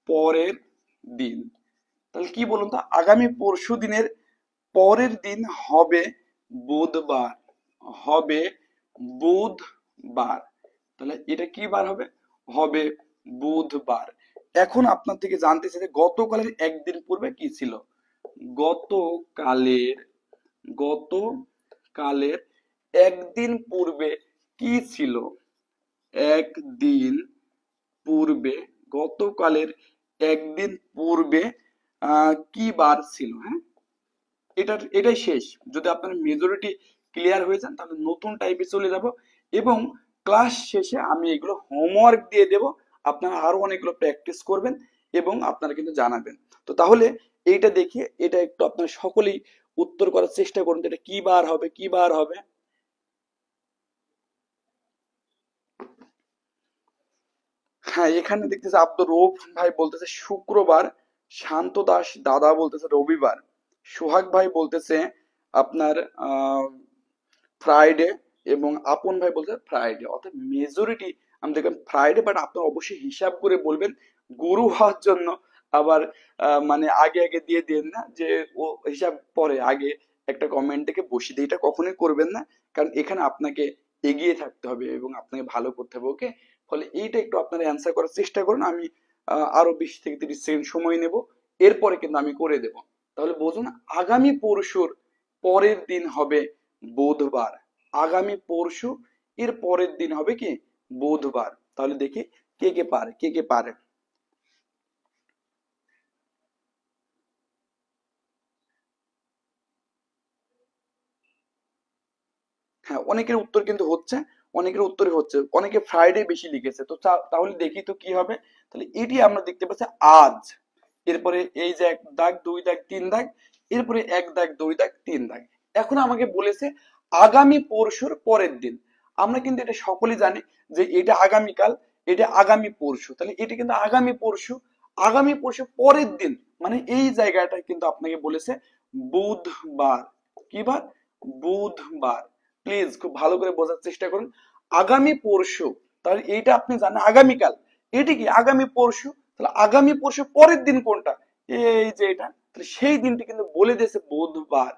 পরের দিন। তাহলে কি বলুন তো, আগামী পরশু দিনের পরের দিন হবে বুধবার। হবে বুধবার। তাহলে এটা কি বার হবে? হবে বুধবার। এখন আপনার থেকে জানতে চাই যে গতকালের একদিন পূর্বে কি ছিল। গতকালের, গতকালের একদিন পূর্বে কি ছিল? একদিন পূর্বে, গতকালের একদিন পূর্বে কি বার ছিল? হ্যাঁ, এটাই শেষ। যদি আপনার মেজরিটি ক্লিয়ার হয়ে যান তাহলে নতুন টাইপে চলে যাব এবং ক্লাস শেষে আমি এগুলো হোমওয়ার্ক দিয়ে দেব। আপনারা আরো অনেকগুলো প্র্যাকটিস করবেন এবং আপনারা কিন্তু জানাবেন। তো তাহলে এইটা দেখে এটা একটু আপনারা সকলেই উত্তর করার চেষ্টা করুন, এটা কি বার হবে, কি বার হবে। হ্যাঁ, এখানে দেখতেছে আব্দুর রৌফ ভাই বলতেছে শুক্রবার, শান্ত দাস দাদা বলতেছে রবিবার, সোহাগ ভাই বলতেছে আপনার ফ্রাইডে, এবং আপন ভাই বলতে ফ্রাইডে। অর্থাৎ মেজরিটি আমি দেখলাম ফ্রাইডে, বাট আপনারা অবশ্যই হিসাব করে বলবেন গুরু হওয়ার জন্য। আবার মানে আগে আগে দিয়ে দেন না যে ও হিসাব পরে আগে একটা কমেন্ট থেকে বসিয়ে দিয়ে, এটা কখনোই করবেন না। কারণ এখানে আপনাকে এগিয়ে থাকতে হবে এবং আপনাকে ভালো করতে হবে, ওকে। ফলে এইটা একটু আপনারা অ্যান্সার করার চেষ্টা করুন। আমি আরো 20 থেকে 30 সেকেন্ড সময় নেব, এরপরে কিন্তু আমি করে দেব। তাহলে বুঝুন, আগামী পরশুর পরের দিন হবে বুধবার। আগামী পরশু এর পরের দিন হবে কি বুধবার। তাহলে দেখি কে কে পারে, কে কে পারে। হ্যাঁ, অনেকের উত্তর কিন্তু হচ্ছে, অনেকের উত্তরই হচ্ছে, অনেকে ফ্রাইডে বেশি লিখেছে। তো তাহলে দেখি তো কি হবে। তাহলে এটি আমরা দেখতে পাচ্ছি আজ, এরপরে এই যে 1 দাগ 2 দাগ 3 দাগ, এরপরে 1 দাগ 2 দাগ 3 দাগ। এখন আমাকে বলেছে আগামী পরশুর পরের দিন। আমরা কিন্তু এটা সকলেই জানি যে এটা আগামীকাল, এটা আগামী পরশু, তাহলে এটা কিন্তু আগামী পরশু। আগামী পরশু পরের দিন মানে এই জায়গাটা কিন্তু আপনাকে বলেছে বুধবার। কি বার? বুধবার। প্লিজ খুব ভালো করে বোঝার চেষ্টা করুন। আগামী পরশু, তাহলে এইটা আপনি জানেন আগামীকাল, এটি কি আগামী পরশু। তাহলে আগামী পরশু পরের দিন কোনটা? এই যে এটা, তাহলে সেই দিনটি কিন্তু বলে দিয়েছে বুধবার।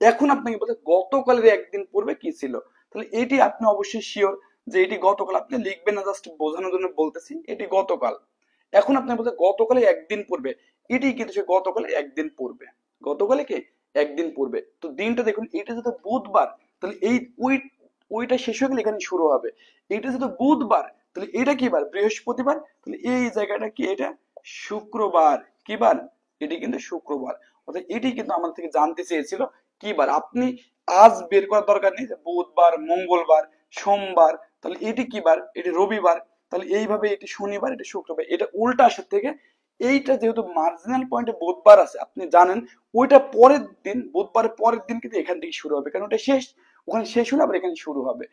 এখন আপনাকে বলতে গতকালের একদিন পূর্বে কি ছিল, তাহলে এটি আপনি অবশ্যই শিওর যে এটি গতকাল। আপনি লিখবেন না, জাস্ট বোঝানোর জন্য বলতেছি, এটি গতকাল। এখন আপনি বলতে গতকালে একদিন পূর্বে, এটি কিন্তু সে গতকালে একদিন পূর্বে। গতকালে কি একদিন পূর্বে। তো দিনটা দেখুন, এটা যদি বুধবার, তাহলে এই ওইটা শেষ হয়ে গেলে এখানে শুরু হবে। এটা যদি বুধবার, তাহলে এটা কি বার? বৃহস্পতিবার। তাহলে এই জায়গাটা কি? এটা শুক্রবার। কি বার? এটি কিন্তু শুক্রবার। অর্থাৎ এটি কিন্তু আমাদের থেকে জানতে চেয়েছিল কি বার। আপনি আজ বের করার দরকার নেই যে বুধবার, মঙ্গলবার, সোমবার, তাহলে এটি কি বার? এটি রবিবার। তাহলে এইভাবে এটি শনিবার, এটি শুক্রবার, এটা উল্টা আসার থেকে এইটা যেহেতু মার্জিনাল পয়েন্টে বুধবার আছে, আপনি জানেন ওইটা পরের দিন, বুধবারের পরের দিন কিন্তু এখান থেকে শুরু হবে, কারণ ওটা শেষ, ওখানে শেষ হলে আবার এখানে শুরু হবে।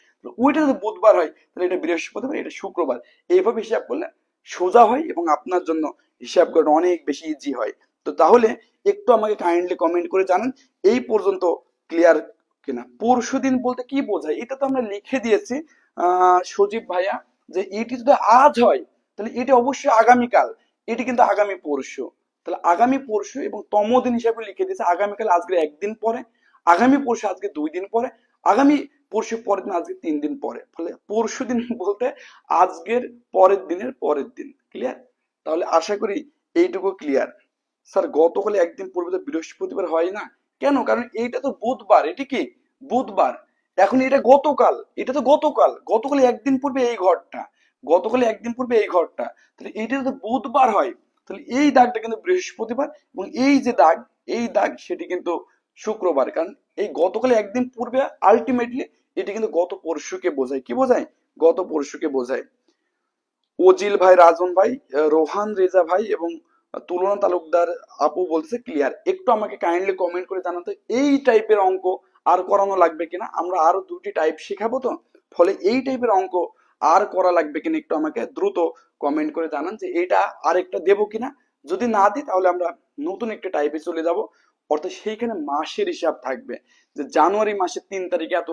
ওইটা যদি বুধবার হয়, তাহলে এটা বৃহস্পতিবার, এটা শুক্রবার। এইভাবে হিসাব করলে সোজা হয় এবং আপনার জন্য হিসাব করা অনেক বেশি ইজি হয়। তো তাহলে একটু আমাকে কাইন্ডলি কমেন্ট করে জানান এই পর্যন্ত ক্লিয়ার কিনা। পরশু দিন বলতে কি বোঝায়, এটা তো আমরা লিখে দিয়েছি সজীব ভাইয়া, যে এটি যদি আজ হয় তাহলে এটি অবশ্যই আগামীকাল, এটি কিন্তু আগামী পরশু। তাহলে আগামী পরশু এবং তম দিন হিসাবে লিখে দিয়েছে আগামীকাল আজকে 1 দিন পরে, আগামী পরশু আজকে 2 দিন পরে, আগামী পরশু পরের দিন আজকে 3 দিন পরে। ফলে পরশু দিন বলতে আজকের পরের দিনের পরের দিন। ক্লিয়ার? তাহলে আশা করি এইটুকু ক্লিয়ার। স্যার গতকাল 1 দিন পূর্বে তো বৃহস্পতিবার হয় না কেন? কারণ এইটা তো বুধবার, এটি কি বুধবার। এখন এটা গতকাল, এটা তো গতকাল, গতকাল 1 দিন পূর্বে এই ঘরটা, গতকাল 1 দিন পূর্বে এই ঘরটা, তাহলে এইটা যদি বুধবার হয়, তাহলে এই দাগটা কিন্তু বৃহস্পতিবার, এবং এই যে দাগ, এই দাগ সেটি কিন্তু শুক্রবার। কারণ এই গতকাল 1 দিন পূর্বে আলটিমেটলি এটি কিন্তু গত পরশুকে বোঝায়। কি বোঝায়? গত পরশুকে বোঝায়। ওজিল ভাই, রাজন ভাই, রোহান রেজা ভাই এবং তুলনা তালুকদার আপু বলছে ক্লিয়ার। একটু আমাকে কাইন্ডলি কমেন্ট করে জানাতে এই টাইপের অঙ্ক আর করানো লাগবে কিনা। আমরা আরো 2টি টাইপ শেখাবো, তো ফলে এই টাইপের অঙ্ক আর করা লাগবে কিনা একটু আমাকে দ্রুত কমেন্ট করে জানান যে এইটা আরেকটা দেবো কিনা। যদি না দিই তাহলে আমরা নতুন একটা টাইপে চলে যাব। অর্থাৎ সেইখানে মাসের হিসাব থাকবে, যে জানুয়ারি মাসের 3 তারিখে এত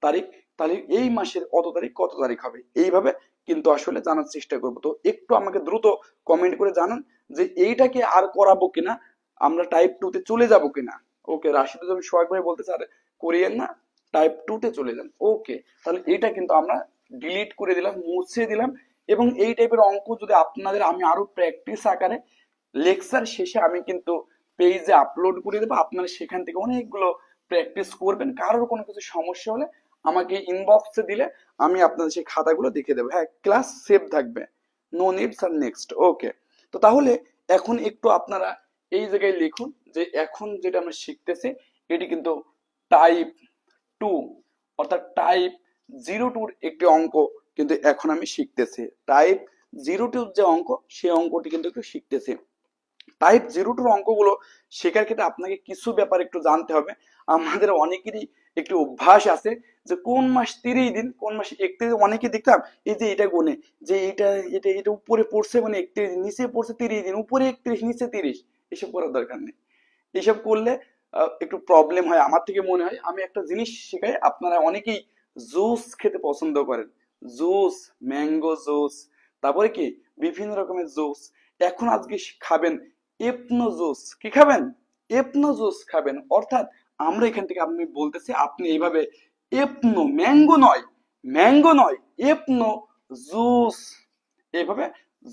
তারিখ, তাহলে এই মাসের কত তারিখ কত তারিখ হবে, এইভাবে কিন্তু আসলে জানার চেষ্টা করবো। তো একটু আমাকে দ্রুত কমেন্ট করে জানান যে এইটাকে আর করাবো কিনা, আমরা টাইপ 2 তে চলে যাব কিনা। ওকে, রাশিদুজ্জামান সোহাগ ভাই বলতে স্যার করিয়েন না, টাইপ 2 তে চলে যান। ওকে, তাহলে এটা কিন্তু আমরা ডিলিট করে দিলাম, মুছে দিলাম। এবং এই টাইপের অঙ্ক যদি আপনাদের আমি আরো প্র্যাকটিস আকারে লেকচার শেষে আমি কিন্তু পেজে আপলোড করে দেবো, আপনারা সেখান থেকে অনেকগুলো প্র্যাকটিস করবেন। কারোর কোনো কিছু সমস্যা হলে আমাকে ইনবক্সে দিলে আমি আপনাদের সেই খাতাগুলো দেখে দেবো। হ্যাঁ, ক্লাস সেভ থাকবে, নো নিডস আর নেক্সট। ওকে, তো তাহলে এখন একটু আপনারা এই জায়গায় লিখুন যে এখন যেটা আমরা শিখতেছি এটি কিন্তু টাইপ 2, অর্থাৎ টাইপ 02 একটি অঙ্ক কিন্তু এখন আমি শিখতেছি। টাইপ জিরো টু যে অঙ্ক সেই অঙ্কটি কিন্তু একটু শিখতেছি। টাইপ 0-2 অঙ্কগুলো শেখার ক্ষেত্রে আপনাকে কিছু ব্যাপার একটু জানতে হবে। আমাদের অনেকেরই একটু অভ্যাস আছে যে কোন মাস 30 দিন, কোন মাস 31, অনেকে দেখতাম এই যে এটা গুনে যে এটা এটা এটা উপরে পড়ছে মানে 31 দিন, নিচে পড়ছে 30 দিন, উপরে 31 নিচে 30, এসব করার দরকার নেই। এসব করলে একটু প্রবলেম হয়। আমার থেকে মনে হয় আমি একটা জিনিস শেখাই, আপনারা অনেকেই জুস খেতে পছন্দ করেন, জুস, ম্যাঙ্গো জুস, তারপরে কি বিভিন্ন রকমের জুস। এখন আজকে খাবেন এপনো জুস। কি খাবেন? এপনো জুস খাবেন। অর্থাৎ আমরা এখান থেকে আমি বলতেছি আপনি এইভাবে এপনো, ম্যাঙ্গো নয়, ম্যাঙ্গো নয়, এপনো জুস, এইভাবে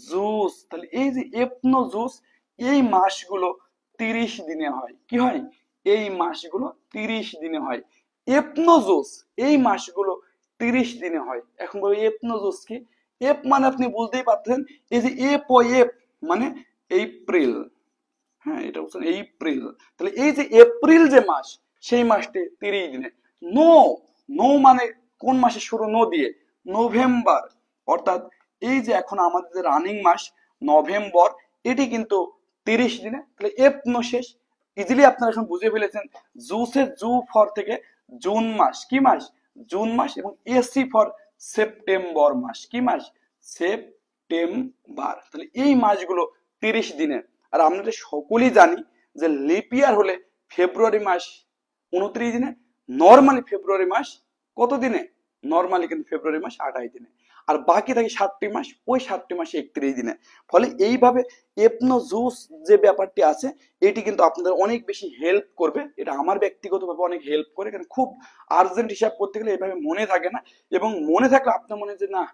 জুস। তাহলে এই যে এপনো জুস, এই মাসগুলো 30 দিনে হয়। কি হয়? এই মাসগুলো 30 দিনে হয়। এপনো জুস এই মাসগুলো 30 দিনে হয়। এখন বলি এপনো জুস কি? এপ মানে আপনি বুঝতেই পারছেন, এই যে এপ ও এপ মানে এপ্রিল। হ্যাঁ, এটা বলছেন এপ্রিল। তাহলে এই যে এপ্রিল যে মাস, সেই মাসটি 30 দিনে। নো, নো মানে কোন মাসে শুরু? নো দিয়ে, নভেম্বর। অর্থাৎ এই যে এখন আমাদের যে রানিং মাস নভেম্বর, এটি কিন্তু 30 দিনে। তাহলে এপ নো শেষ। ইজিলি আপনারা এখন বুঝে ফেলেছেন। জুসের জু ফর থেকে জুন মাস, কি মাস? জুন মাস। এবং এসি ফর সেপ্টেম্বর মাস, কি মাস? সেপ্টেম্বর। তাহলে এই মাসগুলো 30 দিনের। আর আমরা সকলেই জানি যে লিপ ইয়ার হলে ফেব্রুয়ারি মাস 29 দিনে, নর্মালি ফেব্রুয়ারি মাস কত দিনে? নর্মালি কিন্তু ফেব্রুয়ারি মাস 28 দিনে। আর বাকি থাকে 7টি মাস, ওই 7টি মাসে 31 দিনে। ফলে এইভাবে এপনো জুস যে ব্যাপারটি আছে, এটি কিন্তু আপনাদের অনেক বেশি হেল্প করবে। এটা আমার ব্যক্তিগতভাবে অনেক হেল্প করে, কারণ খুব আর্জেন্ট হিসাব করতে গেলে এইভাবে মনে থাকে না। এবং মনে থাকলে আপনার মনে হয় যে না,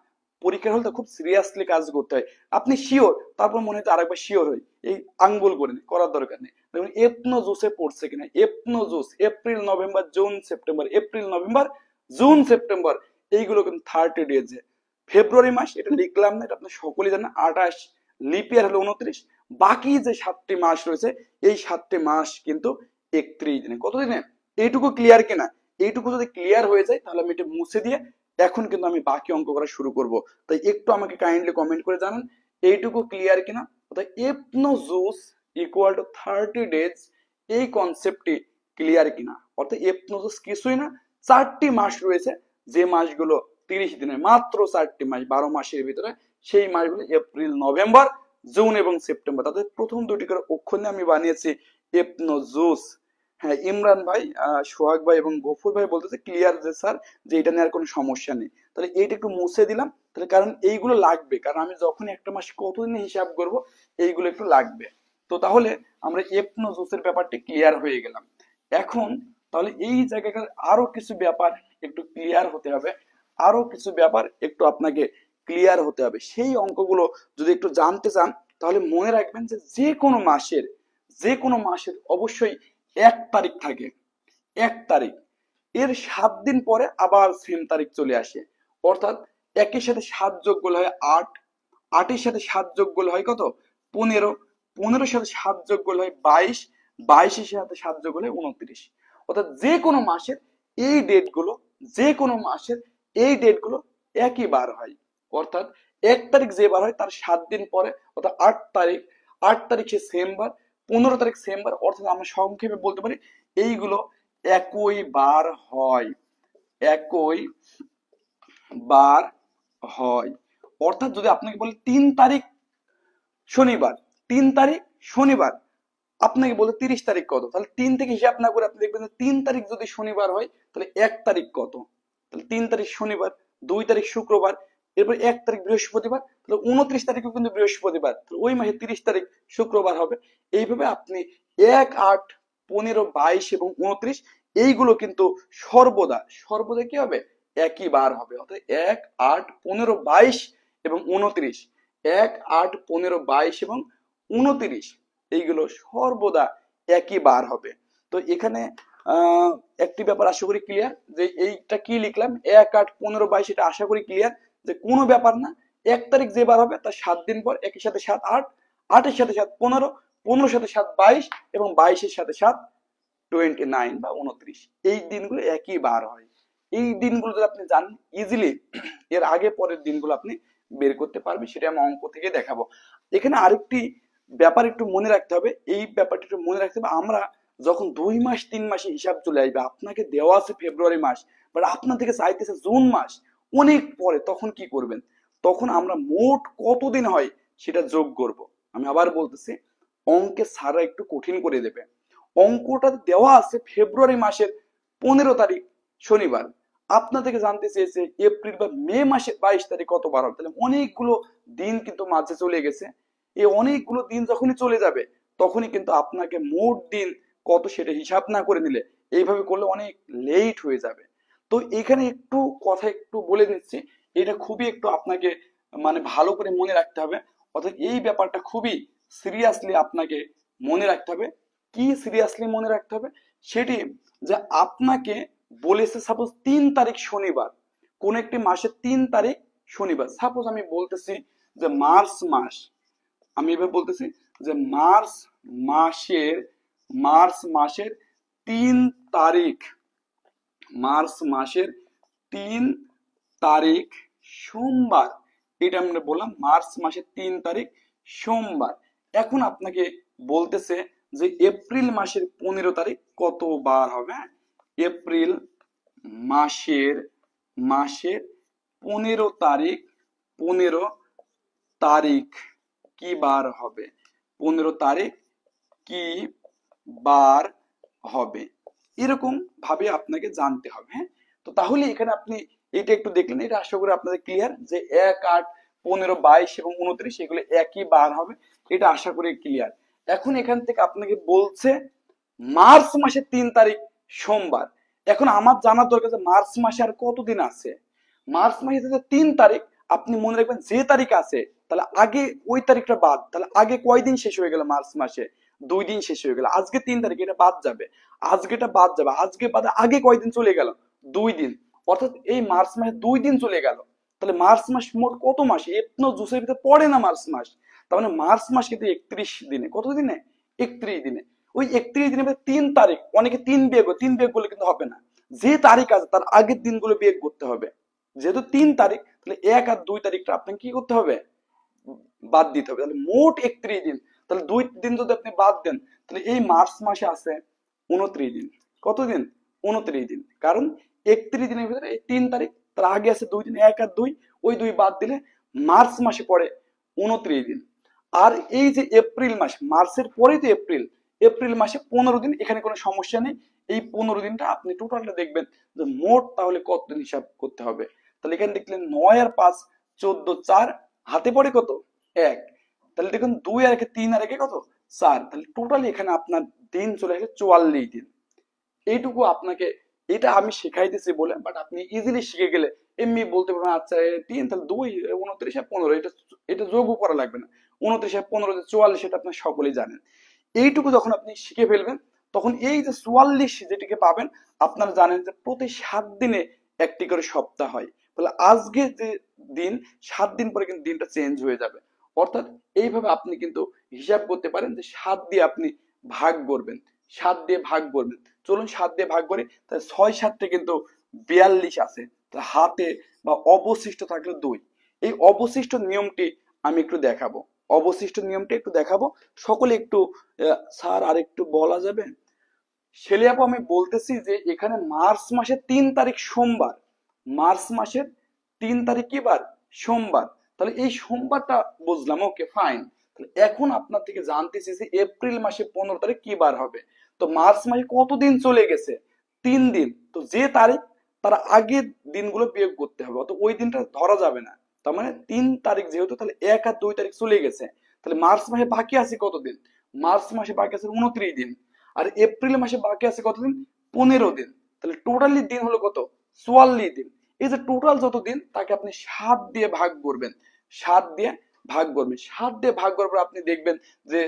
পরীক্ষার হলে তো খুব সিরিয়াসলি কাজ করতে হয়, আপনি শিওর, তারপর মনে হয় আরেকবার শিওর হই, এই আঙ্গুল করে করার দরকার নেই। দেখুন এপনো জুসে পড়ছে কিনা। এপনো জুস April November June September, April November June September, এইগুলো কিন্তু 30 ডেজে। ফেব্রুয়ারি মাস এটা লিখলাম না, এটা আপনি সকলেই জানেন 28, লিপ ইয়ার হলো 29। বাকি যে 7টি মাস রয়েছে, এই 7টি মাস কিন্তু 31 দিনে। কত দিনে? এইটুকু ক্লিয়ার কিনা? এইটুকু যদি ক্লিয়ার হয়ে যায় তাহলে আমি এটা মুছে দিয়ে এখন কিন্তু আমি বাকি অঙ্ক করা শুরু করব। তাই একটু আমাকে কাইন্ডলি কমেন্ট করে জানান এইটুকু ক্লিয়ার কিনা। অর্থাৎ এপনো জুস ইকুয়াল টু 30 ডেজ, এই কনসেপ্টটি ক্লিয়ার কিনা। অর্থাৎ এপনো জুস কিছুই না, 4টি মাস রয়েছে, যে মাসগুলো 30 দিনের, মাত্র 4টি মাস 12 মাসের ভিতরে। সেই মাসগুলো এপ্রিল নভেম্বর জুন এবং সেপ্টেম্বর। তাদের প্রথম দুটি করে অক্ষর নিয়ে আমি বানিয়েছি এপনো জুস। হ্যাঁ, ইমরান ভাই, সোহাগ ভাই এবং গফুর ভাই বলতেছে ক্লিয়ার যে স্যার, যে এটা নিয়ে আর কোনো সমস্যা নেই। তাহলে এইটা একটু মুছে দিলাম, তাহলে কারণ এইগুলো লাগবে, কারণ আমি যখন একটা মাস কতদিনে হিসাব করব, এইগুলো একটু লাগবে। তো তাহলে আমরা এপনো জুসের ব্যাপারটি ক্লিয়ার হয়ে গেলাম। এখন তাহলে এই জায়গাটার আরো কিছু ব্যাপার একটু ক্লিয়ার হতে হবে, আরো কিছু ব্যাপার একটু আপনাকে ক্লিয়ার হতে হবে। সেই অঙ্কগুলো যদি একটু জানতে চান তাহলে মনে রাখবেন যে যে কোনো মাসের অবশ্যই 1 তারিখ থাকে। 1 তারিখ, এর 7 দিন পরে আবার সেম তারিখ চলে আসে। অর্থাৎ একের সাথে 7 যোগ করলে হয় 8, 8-এর সাথে 7 যোগ করলে হয় কত? 15, 15-এর সাথে 7 যোগ করলে হয় 22, 22-এর সাথে 7 যোগ করলে 29। অর্থাৎ যে কোনো মাসের এই ডেটগুলো, যে কোনো মাসের এই ডেটগুলো একই বার হয়। অর্থাৎ 1 তারিখ যে বার হয় তার 7 দিন পরে, অর্থাৎ 8 তারিখ, 8 তারিখ সে সেম বার, 15 তারিখ সেম বার। অর্থাৎ আমরা সংক্ষেপে বলতে পারি এইগুলো একই বার হয়, একই বার হয়। অর্থাৎ যদি আপনাকে বলে 3 তারিখ শনিবার, 3 তারিখ শনিবার, আপনাকে বলে 30 তারিখ কত, তাহলে 3 থেকে হিসাব না করে আপনি দেখবেন যে 3 তারিখ যদি শনিবার হয় তাহলে 1 তারিখ কত? তাহলে 3 তারিখ শনিবার, 2 তারিখ শুক্রবার, এরপর 1 তারিখ বৃহস্পতিবার, তাহলে 29 তারিখও কিন্তু বৃহস্পতিবার, ওই মাসে 30 তারিখ শুক্রবার হবে। এইভাবে আপনি 1, 8, 15, 22 এবং 29 এইগুলো কিন্তু সর্বদা সর্বদা কি হবে? একই বার হবে। অর্থাৎ 1, 8, 15, 22 এবং 29, 1, 8, 15, 22 এবং 29 এইগুলো সর্বদা একই বার হবে। তো এখানে একটি ব্যাপার আশা করি ক্লিয়ার, যে এইটা কি লিখলাম 1, 8, 15, 22, এটা আশা করি ক্লিয়ার যে কোনো ব্যাপার না। 1 তারিখ যে বার হবে তার 7 দিন পর, 1-এর সাথে 7 8, 8-এর সাথে 7 15, 15-এর সাথে 7 22 এবং 22-এর সাথে 7 29 বা 29, এই দিনগুলো একই বার হয়। এই দিনগুলো যদি আপনি জানেন ইজিলি এর আগে পরের দিনগুলো আপনি বের করতে পারবে, সেটা আমি অঙ্ক থেকে দেখাবো। এখানে আরেকটি ব্যাপার একটু মনে রাখতে হবে, এই ব্যাপারটা একটু মনে রাখতে হবে, আমরা যখন 2 মাস 3 মাসে হিসাব চলে আসবে, আপনাকে দেওয়া আছে ফেব্রুয়ারি মাস, বাট আপনার থেকে চাইতেছে জুন মাস, অনেক পরে, তখন কি করবেন? তখন আমরা মোট কতদিন হয় সেটা যোগ করব। আমি আবার বলতেছি, অঙ্কে স্যাররা একটু কঠিন করে দেবে। অঙ্কটা দেওয়া আছে ফেব্রুয়ারি মাসের 15 তারিখ শনিবার, আপনার থেকে জানতে চেয়েছে এপ্রিল বা মে মাসের 22 তারিখ কত বার হবে। তাহলে অনেকগুলো দিন কিন্তু মাঝে চলে গেছে। এই অনেকগুলো দিন যখনই চলে যাবে, তখনই কিন্তু আপনাকে মোট দিন কত সেটা হিসাব না করে নিলে, এইভাবে করলে অনেক লেট হয়ে যাবে। তো এখানে একটু কথা একটু বলে দিচ্ছি, এটা খুবই একটু আপনাকে মানে ভালো করে মনে রাখতে হবে। অর্থাৎ এই ব্যাপারটা খুবই সিরিয়াসলি আপনাকে মনে রাখতে হবে। কি সিরিয়াসলি মনে রাখতে হবে? সেটি যে আপনাকে বলেছে সাপোজ 3 তারিখ শনিবার, কোন একটি মাসের 3 তারিখ শনিবার, সাপোজ আমি বলতেছি যে মার্চ মাস, আমি এভাবে বলতেছি যে মার্চ মাসের 3 তারিখ, মার্চ মাসের 3 তারিখ সোমবার, এটা আমরা বললাম মার্চ মাসের 3 তারিখ সোমবার। এখন আপনাকে বলতেছে যে এপ্রিল মাসের 15 তারিখ কত বার হবে। এপ্রিল মাসের মাসের 15 তারিখ, 15 তারিখ কি বার হবে? 15 তারিখ কি বার হবে, এরকম ভাবে আপনাকে জানতে হবে। হ্যাঁ, তো তাহলে এখানে আপনি এটা একটু দেখলেন, এটা আশা করি আপনাদের ক্লিয়ার যে 1, 8, 15, 22 এবং 29 এগুলো একই বার হবে, এটা আশা করি ক্লিয়ার। এখন এখান থেকে আপনাকে বলছে মার্চ মাসের 3 তারিখ সোমবার। এখন আমার জানার দরকার যে মার্চ মাসে আর কতদিন আছে। মার্চ মাসে 3 তারিখ, আপনি মনে রাখবেন যে তারিখ আছে তাহলে আগে ওই তারিখটা বাদ, তাহলে আগে কয়দিন শেষ হয়ে গেল মার্চ মাসে? 2 দিন শেষ হয়ে গেল। আজকে 3 তারিখ, এটা বাদ যাবে, আজকেটা বাদ যাবে, আজকে বাদে আগে কয়দিন চলে গেল? 2 দিন। অর্থাৎ এই মার্চ মাসে 2 দিন চলে গেল। তাহলে মার্চ মাস মোট কত মাস? এতনো জুসের ভিতরে পড়ে না মার্চ মাস। তার মানে মার্চ মাস কিন্তু 31 দিনে, কত দিনে? 31 দিনে। ওই 31 দিনের মধ্যে 3 তারিখ, অনেকে 3 বিয়োগ করলে কিন্তু হবে না, যে তারিখ আছে তার আগের দিনগুলো বিয়োগ করতে হবে। যেহেতু 3 তারিখ, তাহলে 1 আর 2 তারিখটা আপনাকে কি করতে হবে? বাদ দিতে হবে। তাহলে মোট 31 দিন। তাহলে 2 দিন যদি আপনি বাদ দেন, তাহলে এই মার্চ মাসে আছে 29 দিন। কতদিন? 29 দিন। কারণ 31 দিনের ভিতরে এই 3 তারিখ, তার আগে আছে 2 দিন, 1 আর 2, ওই 2 বাদ দিলে মার্চ মাসে পড়ে 29 দিন। আর এই যে এপ্রিল মাস, মার্চের পরেই তো এপ্রিল, এপ্রিল মাসে 15 দিন, এখানে কোনো সমস্যা নেই। এই 15 দিনটা আপনি টোটালটা দেখবেন যে মোট তাহলে কতদিন হিসাব করতে হবে। তাহলে এখানে দেখলেন 9 আর 5 14, 4 হাতে পড়ে কত? 1। তাহলে দেখুন 2 আর 1 3 আর 1 কত? 4। তাহলে টোটালি এখানে আপনার দিন চলে আসে 44 দিন। এইটুকু আপনাকে, এটা আমি শেখাইতেছি বলে, বাট আপনি ইজিলি শিখে গেলে এমনি বলতে পারবেন আচ্ছা 3 তাহলে 2, 29 আর 15, এটা এটা যোগও করা লাগবে না। 29 আর 15 44, এটা আপনি সকলেই জানেন। এইটুকু যখন আপনি শিখে ফেলবেন, তখন এই যে 44 যেটিকে পাবেন, আপনারা জানেন যে প্রতি 7 দিনে একটি করে সপ্তাহ হয়। তাহলে আজকে যে দিন, 7 দিন পরে কিন্তু দিনটা চেঞ্জ হয়ে যাবে। অর্থাৎ এইভাবে আপনি কিন্তু হিসাব করতে পারেন যে 7 দিয়ে আপনি ভাগ করবেন, 7 দিয়ে ভাগ করবেন। চলুন 7 দিয়ে ভাগ করি। তাহলে 6 7 কিন্তু 42 আছে, তাহলে হাতে বা অবশিষ্ট থাকলো 2। এই অবশিষ্ট নিয়মটি আমি একটু দেখাবো, অবশিষ্ট নিয়মটি একটু দেখাবো। সকলে একটু স্যার আর একটু বলা যাবে? শেলি আপু, আমি বলতেছি যে এখানে মার্চ মাসের 3 তারিখ সোমবার, মার্চ মাসের 3 তারিখ কি বার? সোমবার। তাহলে এই সোমবারটা বুঝলাম, ওকে ফাইন। তাহলে এখন আপনার থেকে জানতে চেয়েছি এপ্রিল মাসে 15 তারিখ কি বার হবে। তো মার্চ মাসে কতদিন চলে গেছে? 3 দিন। তো যে তারিখ, তার আগের দিনগুলো বিয়োগ করতে হবে, অত ওই দিনটা ধরা যাবে না। তার মানে 3 তারিখ যেহেতু, তাহলে 1 আর 2 তারিখ চলে গেছে। তাহলে মার্চ মাসে বাকি আছে কতদিন? মার্চ মাসে বাকি আছে 29 দিন। আর এপ্রিল মাসে বাকি আছে কতদিন? 15 দিন। তাহলে টোটালি দিন হলো কত? 44 দিন। এই যে টোটাল যত দিন, তাকে আপনি 7 দিয়ে ভাগ করবেন, 7 দিয়ে ভাগ করবেন। 7 দিয়ে ভাগ করার পর আপনি দেখবেন যে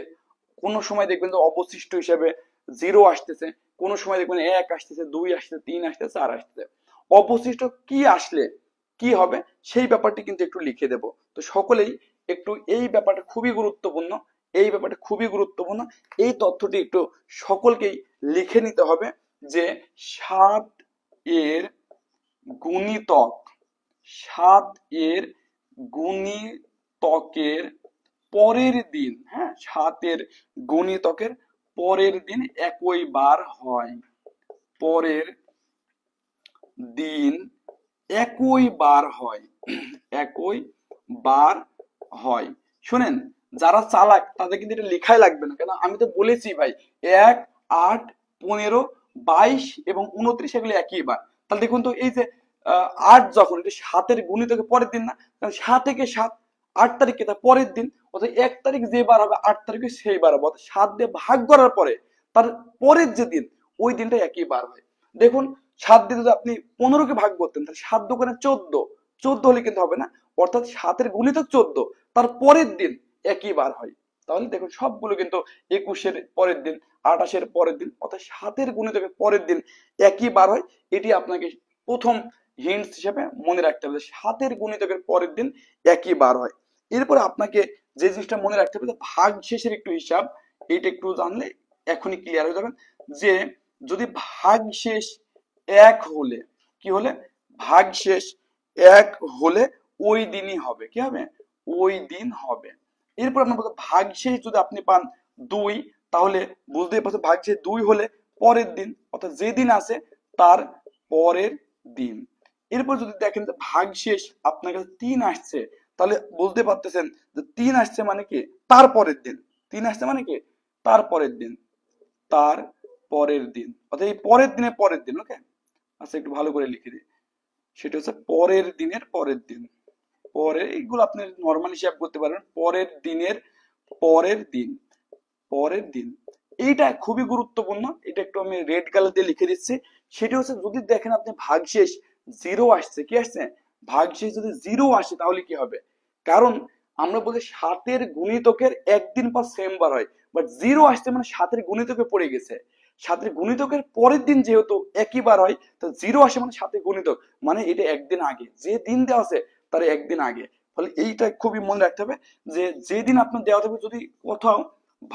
কোন সময় দেখবেন যে অবশিষ্ট হিসাবে 0 আসতেছে, কোন সময় দেখবেন 1 আসতেছে, 2 আসতেছে, 3 আসতেছে, 4 আসতেছে। অবশিষ্ট কি আসলে কি হবে সেই ব্যাপারটি কিন্তু একটু লিখে দেব। তো সকলেই একটু, এই ব্যাপারটা খুবই গুরুত্বপূর্ণ, এই ব্যাপারটা খুবই গুরুত্বপূর্ণ। এই তথ্যটি একটু সকলকেই লিখে নিতে হবে যে 7 এর গুণিতক, 7 এর গুণিতকের পরের দিন, হ্যাঁ, 7 গুণিতকের পরের দিন একই বার হয়, পরের দিন একই বার হয়, একই বার হয়। শুনেন, যারা চালাক তাদের কিন্তু এটা লেখাই লাগবে না, কেন আমি তো বলেছি ভাই 1, 8, 15, 22 এবং 29 এগুলো একই বার। তাহলে দেখুন তো এই যে 8 যখন এটা 7 গুণিতকের পরের দিন না, কারণ 7 একে 7, 8 তারিখে তার পরের দিন, অর্থাৎ 1 তারিখ যে বার হবে 8 তারিখে সেই বার হবে, অর্থাৎ 7 দিয়ে ভাগ করার পরে তার পরের যে দিন ওই দিনটা একই বার হয়। দেখুন 7 দিয়ে যদি আপনি 15 কে ভাগ করতেন তাহলে 7 দোকানে 14, 14 হলে কিন্তু হবে না, অর্থাৎ 7 গুণিতক 14 তার পরের দিন একই বার হয়। তাহলে দেখুন সবগুলো কিন্তু 21 পরের দিন, 28 পরের দিন, অর্থাৎ 7 গুণিতকের পরের দিন একই বার হয়। এটি আপনাকে প্রথম হিন্টস হিসেবে মনে রাখতে হবে, 7 গুণিতকের পরের দিন একই বার হয়। এরপরে আপনাকে যে জিনিসটা মনে রাখতে হবে, ভাগ শেষের একটু হিসাব, এটা একটু জানলে এখনই ক্লিয়ার হয়ে যাবেন যে যদি ভাগ শেষ 1 হলে কি হলে, ভাগ শেষ 1 হলে ওই দিনই হবে, কি হবে, ওই দিন হবে। এরপর আপনার বলতে ভাগ শেষ যদি আপনি পান 2, তাহলে বুঝতেই পারছেন ভাগ শেষ 2 হলে পরের দিন, অর্থাৎ যে দিন আছে তার পরের দিন। এরপর যদি দেখেন যে ভাগ শেষ আপনার কাছে 3 আসছে, তাহলে বুঝতে পারতেছেন যে 3 আসছে মানে কি তার পরের দিন, 3 আসছে মানে কি তার পরের দিন, তার পরের দিন, অর্থাৎ এই পরের দিনের পরের দিন। ওকে, আচ্ছা একটু ভালো করে লিখে দিই, সেটা হচ্ছে পরের দিনের পরের দিন, পরে এইগুলো আপনি নর্মাল হিসাব করতে পারবেন, পরের দিনের পরের দিন, পরের দিন। এইটা খুবই গুরুত্বপূর্ণ, এটা একটু আমি রেড কালার দিয়ে লিখে দিচ্ছি। সেটা হচ্ছে যদি দেখেন আপনি ভাগশেষ 0 আসছে, কি আসছে, ভাগশেষ যদি 0 আসে তাহলে কি হবে, কারণ আমরা বলি 7 গুণিতকের একদিন পর সেম বার হয়, বাট 0 আসছে মানে 7 গুণিতকে পড়ে গেছে, 7 গুণিতকের পরের দিন যেহেতু একই বার হয়, তো 0 আসে মানে 7 গুণিতক, মানে এটা একদিন আগে, যে দিন দেওয়া আছে তার একদিন আগে। ফলে এইটা খুবই মনে রাখতে হবে যে যেদিন আপনার দেওয়া থাকবে যদি কোথাও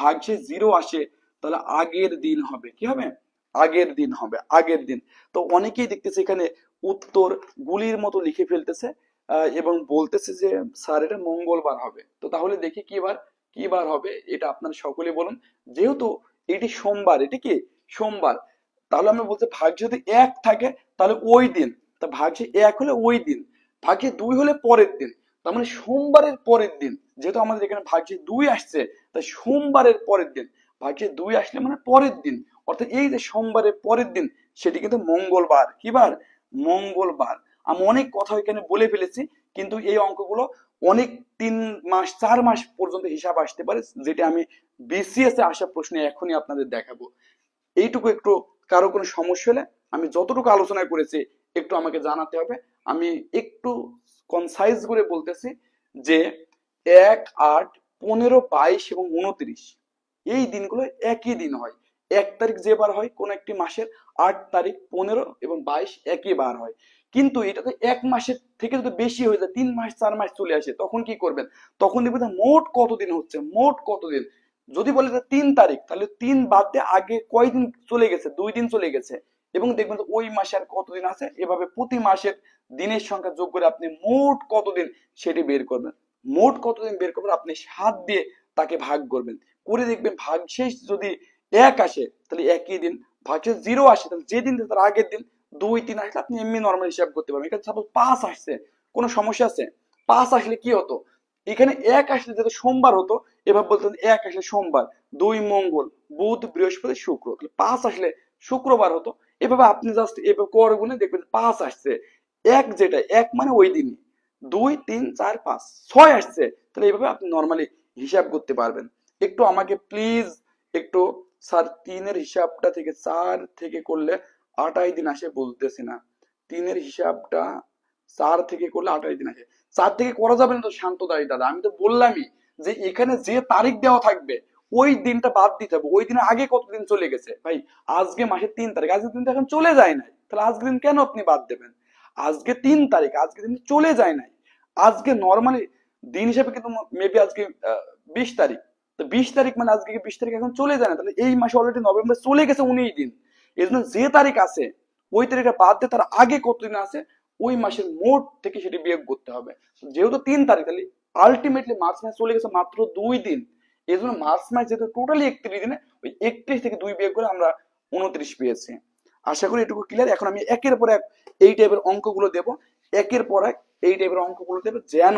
ভাগশেষ 0 আসে তাহলে আগের দিন হবে, কি হবে, আগের দিন হবে, আগের দিন। তো অনেকেই দেখতেছে এখানে উত্তর গুলির মতো লিখে ফেলতেছে এবং বলতেছে যে স্যার এটা মঙ্গলবার হবে। তো তাহলে দেখি কি বার, কি বার হবে এটা আপনারা সকলে বলুন। যেহেতু এটি সোমবার, এটি কি সোমবার, তাহলে আমরা বলতে ভাগ যদি 1 থাকে তাহলে ওই দিন, তা ভাগশে 1 হলে ওই দিন, ভাগে 2 হলে পরের দিন, তার মানে সোমবারের পরের দিন। যেহেতু আমাদের এখানে ভাগশে 2 আসছে তাই সোমবারের পরের দিন, ভাগশে 2 আসলে মানে পরের দিন, অর্থাৎ এই যে সোমবারের পরের দিন সেটি কিন্তু মঙ্গলবার, কি বার, মঙ্গলবার। আমি অনেক কথা এখানে বলে ফেলেছি, কিন্তু এই অঙ্কগুলো অনেক 3 মাস 4 মাস পর্যন্ত হিসাব আসতে পারে, যেটা আমি বিসিএস এ আসা প্রশ্নে এখনই আপনাদের দেখাবো। এইটুকু একটু কারো কোনো সমস্যা হলে আমি যতটুকু আলোচনা করেছি একটু আমাকে জানাতে হবে। আমি একটু কনসাইজ করে বলতেছি যে 1, 8, 15, 22 এবং 29 এই দিনগুলো একই দিন হয়। 1 তারিখ যে বার হয় কোন একটি মাসের, 8 তারিখ, 15 এবং 22 একই বার হয়। কিন্তু এটা তো 1 মাসের থেকে যদি বেশি হয়ে যায়, 3 মাস 4 মাস চলে আসে, তখন কি করবেন, তখন দেখবেন মোট কতদিন হচ্ছে, মোট কতদিন। যদি বলে যে 3 তারিখ, তাহলে 3 বাদ দিয়ে আগে কয়দিন চলে গেছে, 2 দিন চলে গেছে, এবং দেখবেন ওই মাসে আর কতদিন আছে, এভাবে প্রতি মাসের দিনের সংখ্যা যোগ করে আপনি মোট কতদিন সেটি বের করবেন। মোট কতদিন বের করবেন, আপনি 7 দিয়ে তাকে ভাগ করবেন, করে দেখবেন ভাগশেষ যদি 1 আসে তাহলে একই দিন, ভাগশেষ 0 আসে তাহলে যে দিন তার আগের দিন, 2, 3 আসলে আপনি এমনি নর্মাল হিসাব করতে পারবেন। এখানে সাপোজ 5 আসছে, কোনো সমস্যা আছে, 5 আসলে কি হতো, এখানে 1 আসলে যেহেতু সোমবার হতো, এভাবে বলতেন 1 আসলে সোমবার, 2 মঙ্গল, বুধ, বৃহস্পতি, শুক্র, তাহলে 5 আসলে শুক্রবার হতো। এভাবে আপনি জাস্ট এভাবে করে গুনে দেখবেন 5 আসছে, 1 যেটা 1 মানে ওই দিনই, 2, 3, 4, 5, 6 আসছে, তাহলে এইভাবে আপনি নর্মালি হিসাব করতে পারবেন। একটু আমাকে প্লিজ একটু, স্যার 3 এর হিসাবটা থেকে 4 থেকে করলে 28 দিন আসে, বলতেছি না, 3 এর হিসাবটা 4 থেকে করলে 28 দিন আসে, 4 থেকে করা যাবে না তো শান্ত দাদা, আমি তো বললামই যে এখানে যে তারিখ দেওয়া থাকবে ওই দিনটা বাদ দিতে হবে, ওই দিনের আগে কতদিন চলে গেছে ভাই, আজকে মাসের 3 তারিখ, আজকের দিন তো এখন চলে যায় নাই, তাহলে আজকের দিন কেন আপনি বাদ দেবেন, আজকে 3 তারিখ, আজকে দিন চলে যায় নাই, আজকে নর্মালি দিন হিসাবে কিন্তু মেবি আজকে 20 তারিখ, তো 20 তারিখ মানে আজকে 20 তারিখ এখন চলে যায় না, তাহলে এই মাসে অলরেডি নভেম্বর চলে গেছে 19 দিন। এই জন্য যে তারিখ আছে ওই তারিখটা বাদ দিয়ে তার আগে কতদিন আছে ওই মাসের মোট থেকে সেটি বিয়োগ করতে হবে। যেহেতু 3 তারিখ, তাহলে আলটিমেটলি মার্চ মাস চলে গেছে মাত্র 2 দিন। এই জন্য মার্চ মাস যেহেতু টোটালি 31 দিনে, ওই 31 থেকে 2 বিয়োগ করে আমরা 29 পেয়েছি। আশা করি এটুকু ক্লিয়ার। এখন আমি একের পর এক এই টাইপের অঙ্কগুলো দেব, একের পর এক এই টাইপের অঙ্কগুলো দেব, যেন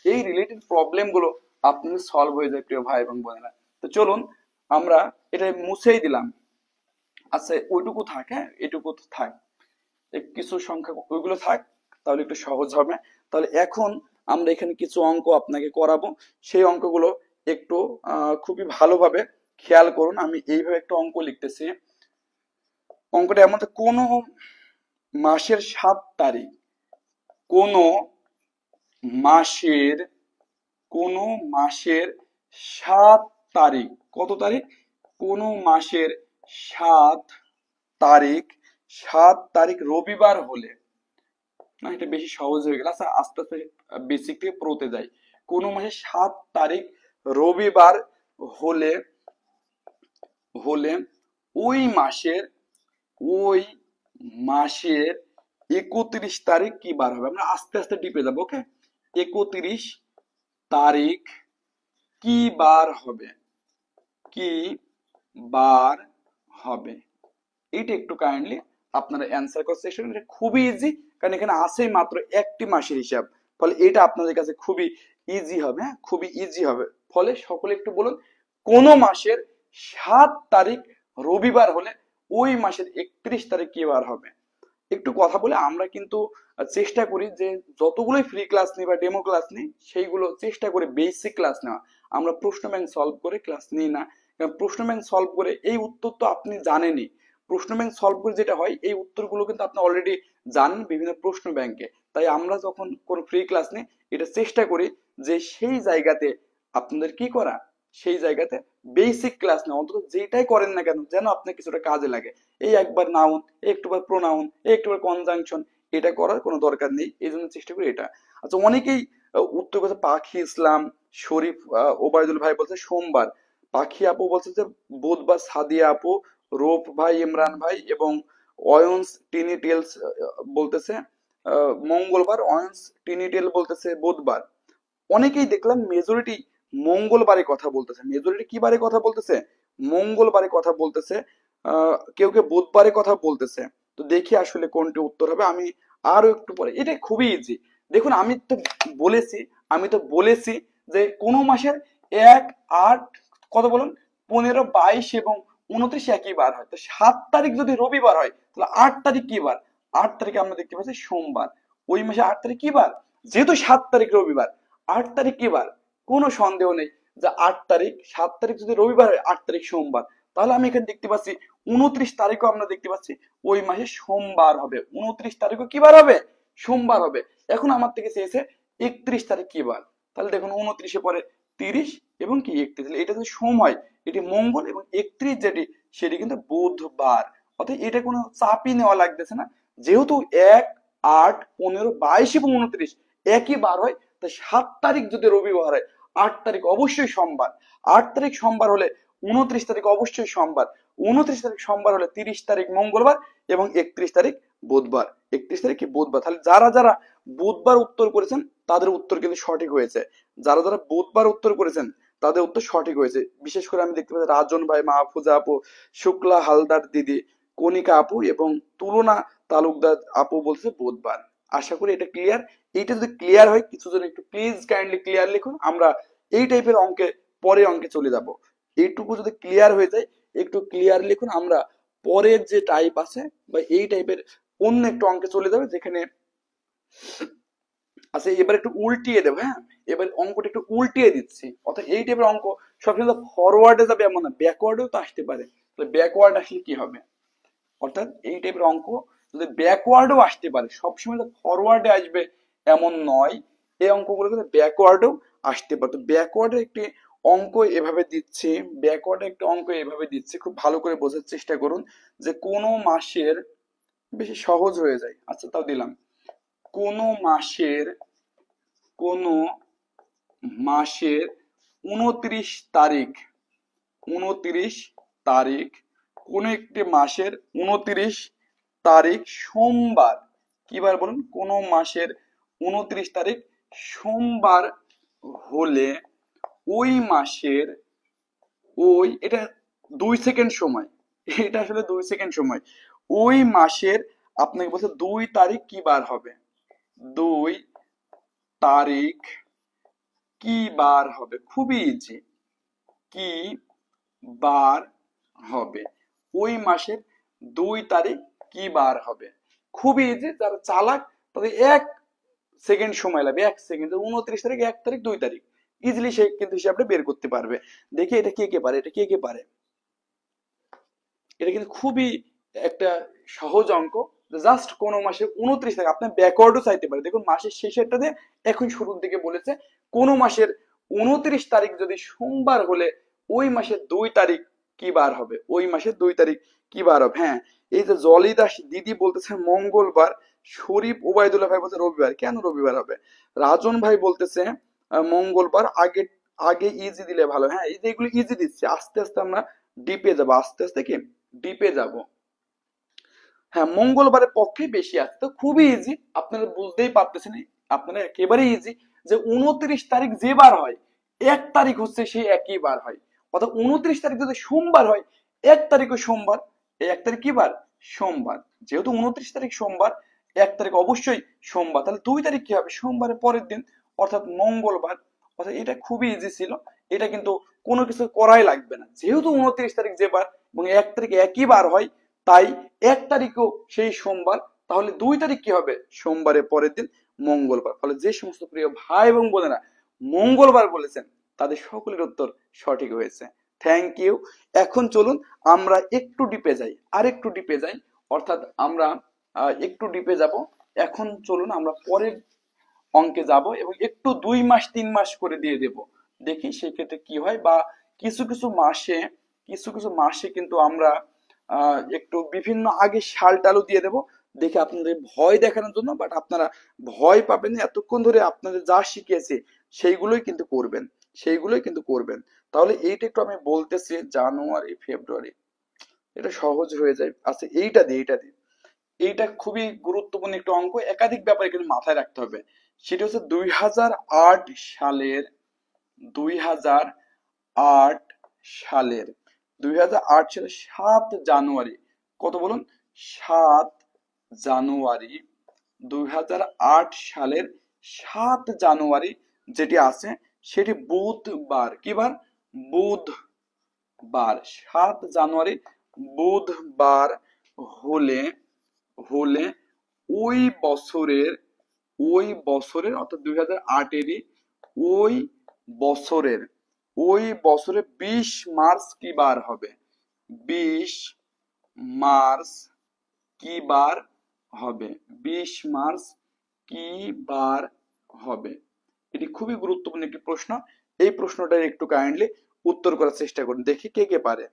এই রিলেটেড প্রবলেম গুলো আপনাদের সলভ হয়ে যায় প্রিয় ভাই এবং বোনেরা। তো চলুন আমরা এটা মুছেই দিলাম। আচ্ছা ওইটুকু থাক, হ্যাঁ এটুকু থাক, কিছু সংখ্যা ওইগুলো থাক, তাহলে একটু সহজ হবে। তাহলে এখন আমরা এখানে কিছু অঙ্ক আপনাকে করাবো, সেই অঙ্কগুলো একটু খুবই ভালোভাবে খেয়াল করুন। আমি এইভাবে একটা অঙ্ক লিখতেছি। অঙ্কটা এমন, কোন মাসের 7 তারিখ, কোন মাসের কোন মাসের 7 তারিখ, কত তারিখ, কোন মাসের 7 তারিখ, 7 তারিখ রবিবার হলে, না এটা বেশি সহজ হয়ে গেল। আচ্ছা আস্তে আস্তে বেসিক থেকে প্রতে যাই। কোন মাসের 7 তারিখ রবিবার হলে হলে ওই মাসের 31 তারিখ কি বার হবে? আমরা আস্তে আস্তে ডিপে যাবো। ওকে, 31 তারিখ কি বার হবে, কি বার হবে, এইটা একটু কাইন্ডলি আপনারা অ্যান্সার করার চেষ্টা করুন। এটা খুবই ইজি, কারণ এখানে আছেই মাত্র একটি মাসের হিসাব, ফলে এটা আপনাদের কাছে খুবই ইজি হবে। হ্যাঁ খুবই ইজি হবে। ফলে সকলে একটু বলুন, কোন মাসের 7 তারিখ রবিবার হলে ওই মাসের 31 তারিখ কি বার হবে। একটু কথা বলে আমরা কিন্তু চেষ্টা করি যে যতগুলোই ফ্রি ক্লাস নিই বা ডেমো ক্লাস নিই, সেইগুলো চেষ্টা করি বেসিক ক্লাস নেওয়া। আমরা প্রশ্ন ব্যাংক সলভ করে ক্লাস নিই না, কারণ প্রশ্ন ব্যাংক সলভ করে এই উত্তর তো আপনি জানেনই। প্রশ্ন ব্যাংক সলভ করে যেটা হয়, এই উত্তরগুলো কিন্তু আপনি অলরেডি জানেন বিভিন্ন প্রশ্ন ব্যাংকে। তাই আমরা যখন কোন ফ্রি ক্লাস নিই, এটা চেষ্টা করি যে সেই জায়গাতে আপনাদের কি করা, সেই জায়গাতে বেসিক ক্লাস নেওয়া। অন্তত যেটাই করেন না কেন যেন আপনার কিছুটা কাজে লাগে। এই একবার নাউন, একটুবার প্রোনাউন, একটুবার কনজাংশন, এটা করার কোনো দরকার নেই, এই জন্য চেষ্টা করি এটা। আচ্ছা অনেকেই উত্তর করছে, পাখি ইসলাম, শরীফ ওবায়দুল ভাই বলছে সোমবার, পাখি আপু বলছে যে বুধবার, সাদিয়া আপু, রূপ ভাই, ইমরান ভাই এবং অয়ন্স টিনি টেলস বলতেছে মঙ্গলবার, অয়ন্স টিনি টেল বলতেছে বুধবার। অনেকেই দেখলাম মেজরিটি মঙ্গলবারে কথা বলতেছে। মেজরিটি কি বারে কথা বলতেছে? মঙ্গলবারে কথা বলতেছে। কেউ কেউ বুধবারে কথা বলতেছে। তো দেখি আসলে কোনটি উত্তর হবে। আমি আরো একটু পরে, এটা খুবই ইজি। দেখুন আমি তো বলেছি যে কোন মাসের 1, 8, কত বলুন, 15, 22 এবং 29 একই বার হয়। তো 7 তারিখ যদি রবিবার হয়, তাহলে 8 তারিখ কি বার? 8 তারিখে আমরা দেখতে পাচ্ছি সোমবার। ওই মাসে 8 তারিখ কি বার? যেহেতু 7 তারিখ রবিবার, 8 তারিখ কি বার? কোনো সন্দেহ নেই যে 8 তারিখ, 7 তারিখ যদি রবিবার হয়, 8 তারিখ সোমবার। তাহলে আমি এখানে দেখতে পাচ্ছি 29 তারিখও আমরা দেখতে পাচ্ছি ওই মাসে সোমবার হবে। 29 তারিখও কি বার হবে? সোমবার হবে। এখন আমার থেকে চেয়েছে 31 তারিখ কি বার। তাহলে দেখুন 29-এ পরে 30 এবং কি 31, এটা যদি সোম হয় এটি মঙ্গল, এবং 31 যেটি সেটি কিন্তু বুধবার। অর্থাৎ এটা কোনো চাপই নেওয়া লাগতেছে না। যেহেতু 1, 8, 15, 22 এবং 29 একই বার হয়, তাই 7 তারিখ যদি রবিবার হয়, 8 তারিখ অবশ্যই সোমবার। 8 তারিখ সোমবার হলে 29 তারিখ অবশ্যই সোমবার। 29 তারিখ সোমবার হলে 30 তারিখ মঙ্গলবার এবং 31 তারিখ বুধবার। 31 তারিখ কি বুধবার। তাহলে যারা যারা বুধবার উত্তর করেছেন তাদের উত্তর কিন্তু সঠিক হয়েছে। যারা যারা বুধবার উত্তর করেছেন তাদের উত্তর সঠিক হয়েছে। বিশেষ করে আমি দেখতে পাচ্ছি রাজন ভাই, মাহফুজা আপু, শুক্লা হালদার দিদি, কণিকা আপু এবং তুলনা তালুকদার আপু বলছে বুধবার। আশা করি এটা ক্লিয়ার। এইটা যদি ক্লিয়ার হয়, কিছু জন একটু প্লিজ কাইন্ডলি ক্লিয়ার লিখুন। আমরা এই টাইপের অঙ্কে পরে অঙ্কে চলে যাব। এইটুকু যদি ক্লিয়ার হয়ে যায়, একটু ক্লিয়ার লিখুন। আমরা পরের যে টাইপ আছে বা এই টাইপের অন্য একটু অঙ্কে চলে যাবে, যেখানে আচ্ছা এবার একটু উল্টিয়ে দেবো। হ্যাঁ এবার অঙ্কটা একটু উল্টিয়ে দিচ্ছি। অর্থাৎ এই টাইপের অঙ্ক সবসময় ফরওয়ার্ডে যাবে এমন না, ব্যাকওয়ার্ডেও তো আসতে পারে। তাহলে ব্যাকওয়ার্ড আসলে কি হবে? অর্থাৎ এই টাইপের অঙ্ক যদি ব্যাকওয়ার্ডও আসতে পারে, সবসময় তো ফরওয়ার্ডে আসবে এমন নয়। এই অঙ্কগুলো কিন্তু ব্যাকওয়ার্ডেও আসতে পারে। তো ব্যাকওয়ার্ডের একটি অঙ্ক এভাবে দিচ্ছি, ব্যাকওয়ার্ডের একটি অঙ্ক এভাবে দিচ্ছি, খুব ভালো করে বোঝার চেষ্টা করুন যে কোন মাসের, বেশি সহজ হয়ে যায়। আচ্ছা তাও দিলাম, কোন মাসের কোন মাসের 29 তারিখ, 29 তারিখ, কোন একটি মাসের 29 তারিখ সোমবার, কি বার বলুন? কোন মাসের 29 তারিখ সোমবার হলে ওই মাসের এটা 2 সেকেন্ড সময়, এটা আসলে 2 সেকেন্ড সময়, ওই মাসের আপনাকে বলছে 2 তারিখ কি বার হবে, 2 তারিখ কি বার হবে, খুবই ইজি, কি বার হবে, ওই মাসের 2 তারিখ কি বার হবে, খুবই ইজি। যারা চালাক তাদের 1 সেকেন্ড সময় লাগবে, 1 সেকেন্ড, 29 তারিখ, 1 তারিখ, 2 তারিখ, ইজিলি সে কিন্তু হিসাবটা বের করতে পারবে। দেখি এটা কে কে পারে, এটা কে কে পারে। এটা কিন্তু খুবই একটা সহজ অঙ্ক। জাস্ট কোন মাসে 29 তারিখ, আপনি ব্যাকওয়ার্ডও চাইতে পারে। দেখুন মাসের শেষেরটাতে এখন শুরুর দিকে বলেছে কোন মাসের 29 তারিখ যদি সোমবার হলে ওই মাসের 2 তারিখ কি বার হবে, ওই মাসের 2 তারিখ কি বার হবে। হ্যাঁ, এই যে জলিদাস দিদি বলতেছে মঙ্গলবার, শরীফ ওবায়দুল্লাহ ভাই বলছে রবিবার, কেন রবিবার হবে। রাজন ভাই বলতেছে মঙ্গলবার, আগে আগে ইজি দিলে ভালো। হ্যাঁ, এই যে এগুলো ইজি দিচ্ছে, আস্তে আস্তে আমরা ডিপে যাবো, আস্তে আস্তে কি ডিপে যাব। হ্যাঁ, মঙ্গলবারের পক্ষে বেশি আছে, তো খুবই ইজি, আপনারা বুঝতেই পারতেছেন, আপনারা একেবারে ইজি যে 29 তারিখ যে বার হয় 1 তারিখ হচ্ছে সেই একই বার হয়, অর্থাৎ 29 তারিখ যদি সোমবার হয় 1 তারিখও সোমবার, এই 1 তারিখ কি বার, সোমবার, যেহেতু 29 তারিখ সোমবার, 1 তারিখ অবশ্যই সোমবার, তাহলে 2 তারিখ কি হবে, সোমবারের পরের দিন, অর্থাৎ মঙ্গলবার। অর্থাৎ এটা খুবই ইজি ছিল, এটা কিন্তু কোনো কিছু করাই লাগবে না, যেহেতু 29 তারিখ যে বার এবং 1 তারিখ একই বার হয়, তাই 1 তারিখও সেই সোমবার, তাহলে 2 তারিখ কি হবে, সোমবারের পরের দিন মঙ্গলবার। ফলে যে সমস্ত প্রিয় ভাই এবং বোনেরা মঙ্গলবার বলেছেন তাদের সকলের উত্তর সঠিক হয়েছে। Thank you. এখন চলুন আমরা একটু ডিপে যাই, আর একটু ডিপে যাই, অর্থাৎ আমরা একটু ডিপে যাব। এখন চলুন আমরা পরের অঙ্কে যাব এবং একটু 2 মাস 3 মাস করে দিয়ে দেব, দেখি সেক্ষেত্রে কি হয়। বা কিছু কিছু মাসে, কিছু কিছু মাসে কিন্তু আমরা একটু বিভিন্ন আগে সাল টালও দিয়ে দেব, দেখে আপনাদের ভয় দেখানোর জন্য। বাট আপনারা ভয় পাবেন না, এতক্ষণ ধরে আপনাদের যা শিখিয়েছি সেইগুলোই কিন্তু করবেন, সেইগুলোই কিন্তু করবেন। তাহলে এইটা একটু আমি বলতেছি, জানুয়ারি ফেব্রুয়ারি, এটা সহজ হয়ে যায়। আচ্ছা এইটা দিয়ে, এইটা দিয়ে, এইটা খুবই গুরুত্বপূর্ণ একটু অঙ্ক, একাধিক ব্যাপারে কিন্তু মাথায় রাখতে হবে। সেটা হচ্ছে 2008 সালের, 2008 সালের, 2008 সালের 7 জানুয়ারি, কত বলুন, 7 জানুয়ারি, 2008 সালের 7 জানুয়ারি যেটি আছে সেটি বুধবার, কি বার, বুধবার, 7 জানুয়ারি বুধবার হলে, হলে ওই বছরের, ওই বছরের অর্থাৎ 2008-এরই ওই বছরের, ওই বছরে 20 মার্চ কি বার হবে, 20 মার্চ কি বার হবে, 20 মার্চ কি বার হবে। এটি খুবই গুরুত্বপূর্ণ একটি প্রশ্ন, এই প্রশ্নটার একটু কাইন্ডলি উত্তর করার চেষ্টা করুন, দেখি কে কে পারে।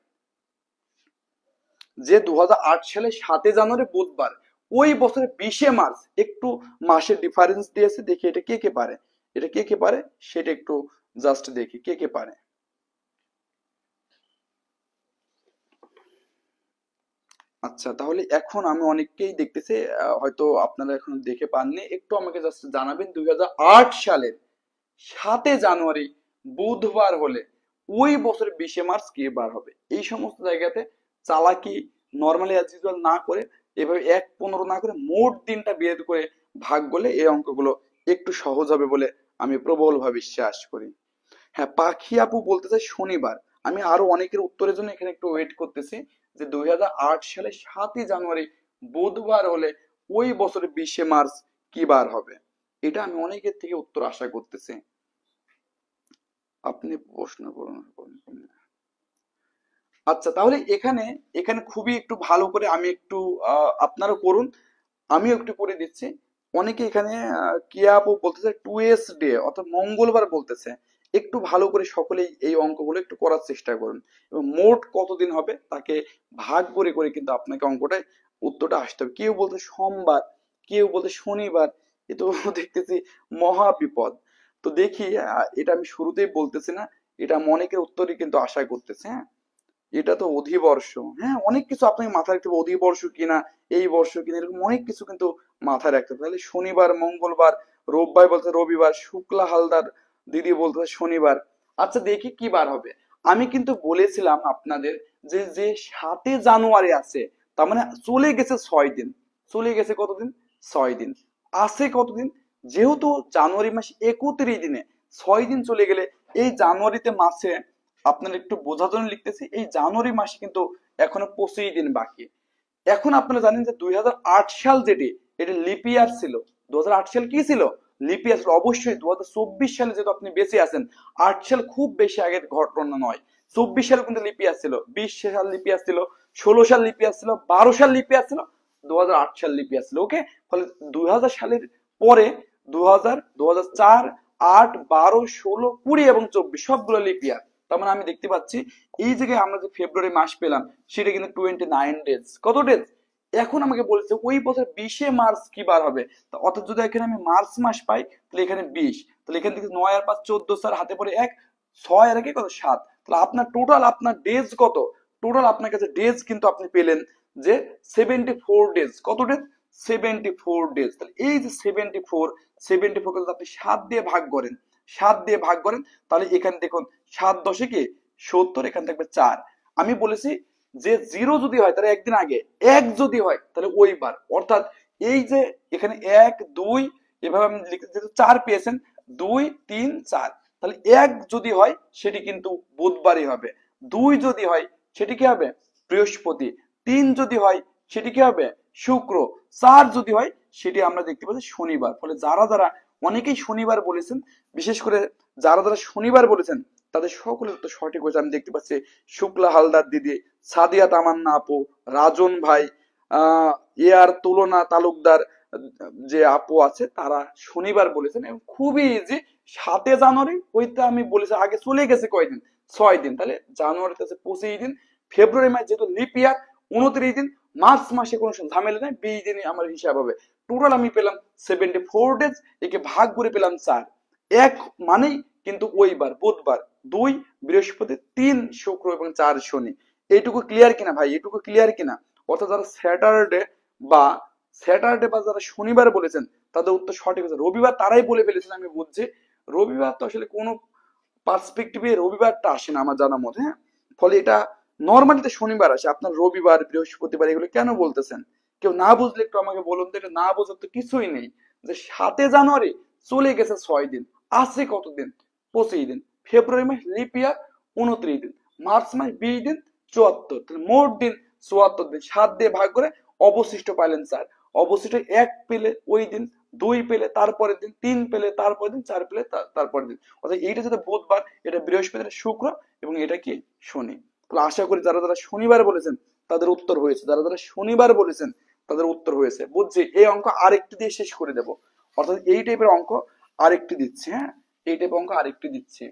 যে 2008 সালে 7 জানুয়ারি বুধবার, ওই বছরে 20 মার্চ, একটু মাসের ডিফারেন্স দিয়েছে, দেখি এটা কে কে পারে, এটা কে কে পারে সেটা একটু জাস্ট দেখি কে কে পারে। আচ্ছা তাহলে এখন আমি অনেককেই দেখতেছি, হয়তো আপনারা এখন দেখে পাননি, একটু আমাকে জাস্ট জানাবেন 2008 সালের 7 জানুয়ারি বুধবার হলে ওই বছর 20 মার্চ কি বার হবে। এই সমস্ত জায়গাতে চালাকি নর্মালি অ্যাজ ইউজুয়াল না করে, এভাবে 1-15 না করে মোট দিনটা বের করে ভাগ করলে এই অঙ্কগুলো একটু সহজ হবে বলে আমি প্রবলভাবে বিশ্বাস করি। হ্যাঁ, পাখি আপু বলতে চাই শনিবার। আমি আরো অনেকের উত্তরের জন্য এখানে একটু ওয়েট করতেছি, যে 2008 সালে 7 জানুয়ারি বুধবার হলে ওই বছরে 20 মার্চ কি বার হবে, এটা আমি অনেকের থেকে উত্তর আশা করতেছি। আপনি প্রশ্ন করুন। আচ্ছা তাহলে এখানে, এখানে খুবই একটু ভালো করে আমি একটু আপনারা করুন, আমিও একটু করে দিচ্ছি। অনেকে এখানে কিয়া আপু বলতেছে টুয়েসডে অর্থাৎ মঙ্গলবার বলতেছে, একটু ভালো করে সকলেই এই অঙ্কগুলো একটু করার চেষ্টা করুন এবং মোট কতদিন হবে তাকে ভাগ করে করে কিন্তু আপনাকে অঙ্কটায় উত্তরটা আসতে হবে। কেউ বলতে সোমবার, কেউ বলতে শনিবার, এ তো দেখতেছি মহা বিপদ। তো দেখি এটা আমি শুরুতেই বলতেছি না, এটা আমি অনেকের উত্তরই কিন্তু আশা করতেছি। হ্যাঁ, এটা তো অধিবর্ষ। হ্যাঁ, অনেক কিছু আপনাকে মাথায় রাখতে হবে, অধিবর্ষ কিনা, এই বর্ষ কিনা, এরকম অনেক কিছু কিন্তু মাথায় রাখতে হবে। তাহলে শনিবার, মঙ্গলবার, রোববার বলতে রবিবার, শুক্লা হালদার দিদি বলতে শনিবার। আচ্ছা দেখি কি বার হবে। আমি কিন্তু বলেছিলাম আপনাদের যে যে 7 জানুয়ারি আছে, তার মানে চলে গেছে 6 দিন। চলে গেছে কতদিন? 6 দিন। আছে কতদিন? যেহেতু জানুয়ারি মাস 31 দিনে, 6 দিন চলে গেলে এই জানুয়ারিতে মাসে, আপনারা একটু বোঝার জন্য লিখতেছি, এই জানুয়ারি মাসে কিন্তু এখনো 25 দিন বাকি। এখন আপনারা জানেন যে 2008 সাল যেটি, এটা লিপ ইয়ার ছিল। 2008 সাল কি ছিল? লিপ ইয়ার ছিল। অবশ্যই 2024 সালে যেহেতু আপনি বেঁচে আছেন, 8 সাল খুব বেশি আগের ঘটনা নয়। 24 সাল কিন্তু লিপ ইয়ার ছিল, 20 সাল লিপ ইয়ার ছিল, 16 সাল লিপ ইয়ার ছিল, 12 সাল লিপ ইয়ার ছিল, 2008 সাল লিপ ইয়ার ছিল। ওকে, ফলে 2000 সালের পরে 2000, 2004, 8, 12, 16, 20 এবং 24 সবগুলো লিপ ইয়ার। তার মানে আমি দেখতে পাচ্ছি এই জায়গায় আমরা যে ফেব্রুয়ারি মাস পেলাম সেটা কিন্তু 29 ডেজ। কত ডেজ? এখন আমাকে বলছে ওই বছর 20 মার্চ কি বার হবে। অর্থাৎ যদি এখানে আমি মার্চ মাস পাই, তাহলে এখানে 20, তাহলে এখান থেকে 9 আর 5 14, স্যার হাতে পড়ে 1, 6 আর 1 কত? 7। তাহলে আপনার টোটাল আপনার ডেজ কত? টোটাল আপনার কাছে ডেজ কিন্তু আপনি পেলেন যে 74 ডেজ। কত ডেজ? 74 ডেজ। তাহলে এই যে 74 কে যদি আপনি 7 দিয়ে ভাগ করেন, 7 দিয়ে ভাগ করেন, তাহলে এখানে দেখুন 7 10 কি 70, এখানে থাকবে 4। আমি বলেছি যে 0 যদি হয় তাহলে একদিন আগে, 1 যদি হয় তাহলে ওই বার। অর্থাৎ এই যে এখানে 1 2 এভাবে আমি লিখে, যেহেতু 4 পেয়েছেন, 2 3 4, তাহলে 1 যদি হয় সেটি কিন্তু বুধবারই হবে, 2 যদি হয় সেটি কি হবে? বৃহস্পতি, 3 যদি হয় সেটি কি হবে? শুক্র, 4 যদি হয় সেটি আমরা দেখতে পাচ্ছি শনিবার। ফলে যারা যারা অনেকেই শনিবার বলেছেন, বিশেষ করে যারা যারা শনিবার বলেছেন তাদের সকলের তো সঠিক হয়েছে। আমি দেখতে পাচ্ছি শুক্লা হালদার দিদি, সাদিয়া তামান্না আপু, রাজন ভাই, এয়ার তুলনা তালুকদার যে আপু আছে, তারা শনিবার বলেছেন এবং খুবই ইজি। 7 জানুয়ারি ওইটা আমি বলেছি আগে, চলে গেছে কয়দিন? 6 দিন। তাহলে জানুয়ারিতে আছে 25 দিন, ফেব্রুয়ারি মাস যেহেতু লিপ ইয়ার 29 দিন, মার্চ মাসে কোনো ঝামেলা নেই, 20 দিনই আমার হিসাব হবে। টোটাল আমি পেলাম 74 ডেজ, একে ভাগ করে পেলাম 4। 1 মানেই কিন্তু ওই বার বুধবার, 2 বৃহস্পতি, 3 শুক্র এবং 4 শনি। এইটুকু ক্লিয়ার কিনা ভাই? এইটুকু ক্লিয়ার কিনা? অর্থাৎ যারা বা স্যাটারডে বা যারা শনিবার বলেছেন তাদের উত্তর সঠিক হয়েছে। রবিবার তারাই বলে ফেলেছেন, আমি বুঝছি। রবিবার তো আসলে কোনো পার্সপেক্টিভে রবিবারটা আসে না আমার জানা মতে। হ্যাঁ, ফলে এটা নর্মালিতে শনিবার আসে, আপনার রবিবার বৃহস্পতিবার এগুলো কেন বলতেছেন? কেউ না বুঝলে একটু আমাকে বলুন তো। এটা না বোঝার তো কিছুই নেই। যে 7 জানুয়ারি চলে গেছে 6 দিন, আছে কতদিন? 25 দিন। ফেব্রুয়ারি মাস লিপ ইয়ার 29 দিন, মার্চ মাস 20 দিন, 74, তাহলে মোট দিন 74 দিন। 7 দিয়ে ভাগ করে অবশিষ্ট পাইলেন 4। অবশিষ্ট 1 পেলে ওই দিন, 2 পেলে তারপরের দিন, 3 পেলে তারপরের দিন, 4 পেলে তারপরের দিন। অর্থাৎ এইটা যেটা বুধবার, এটা বৃহস্পতি, এটা শুক্র এবং এটা কি শনি। তাহলে আশা করি যারা যারা শনিবার বলেছেন তাদের উত্তর হয়েছে, যারা যারা শনিবার বলেছেন তাদের উত্তর হয়েছে। বুঝছি, এই অঙ্ক আরেকটি দিয়ে শেষ করে দেব। অর্থাৎ এই টাইপের অঙ্ক আরেকটি দিচ্ছি। হ্যাঁ, এই টাইপের অঙ্ক আরেকটি দিচ্ছি।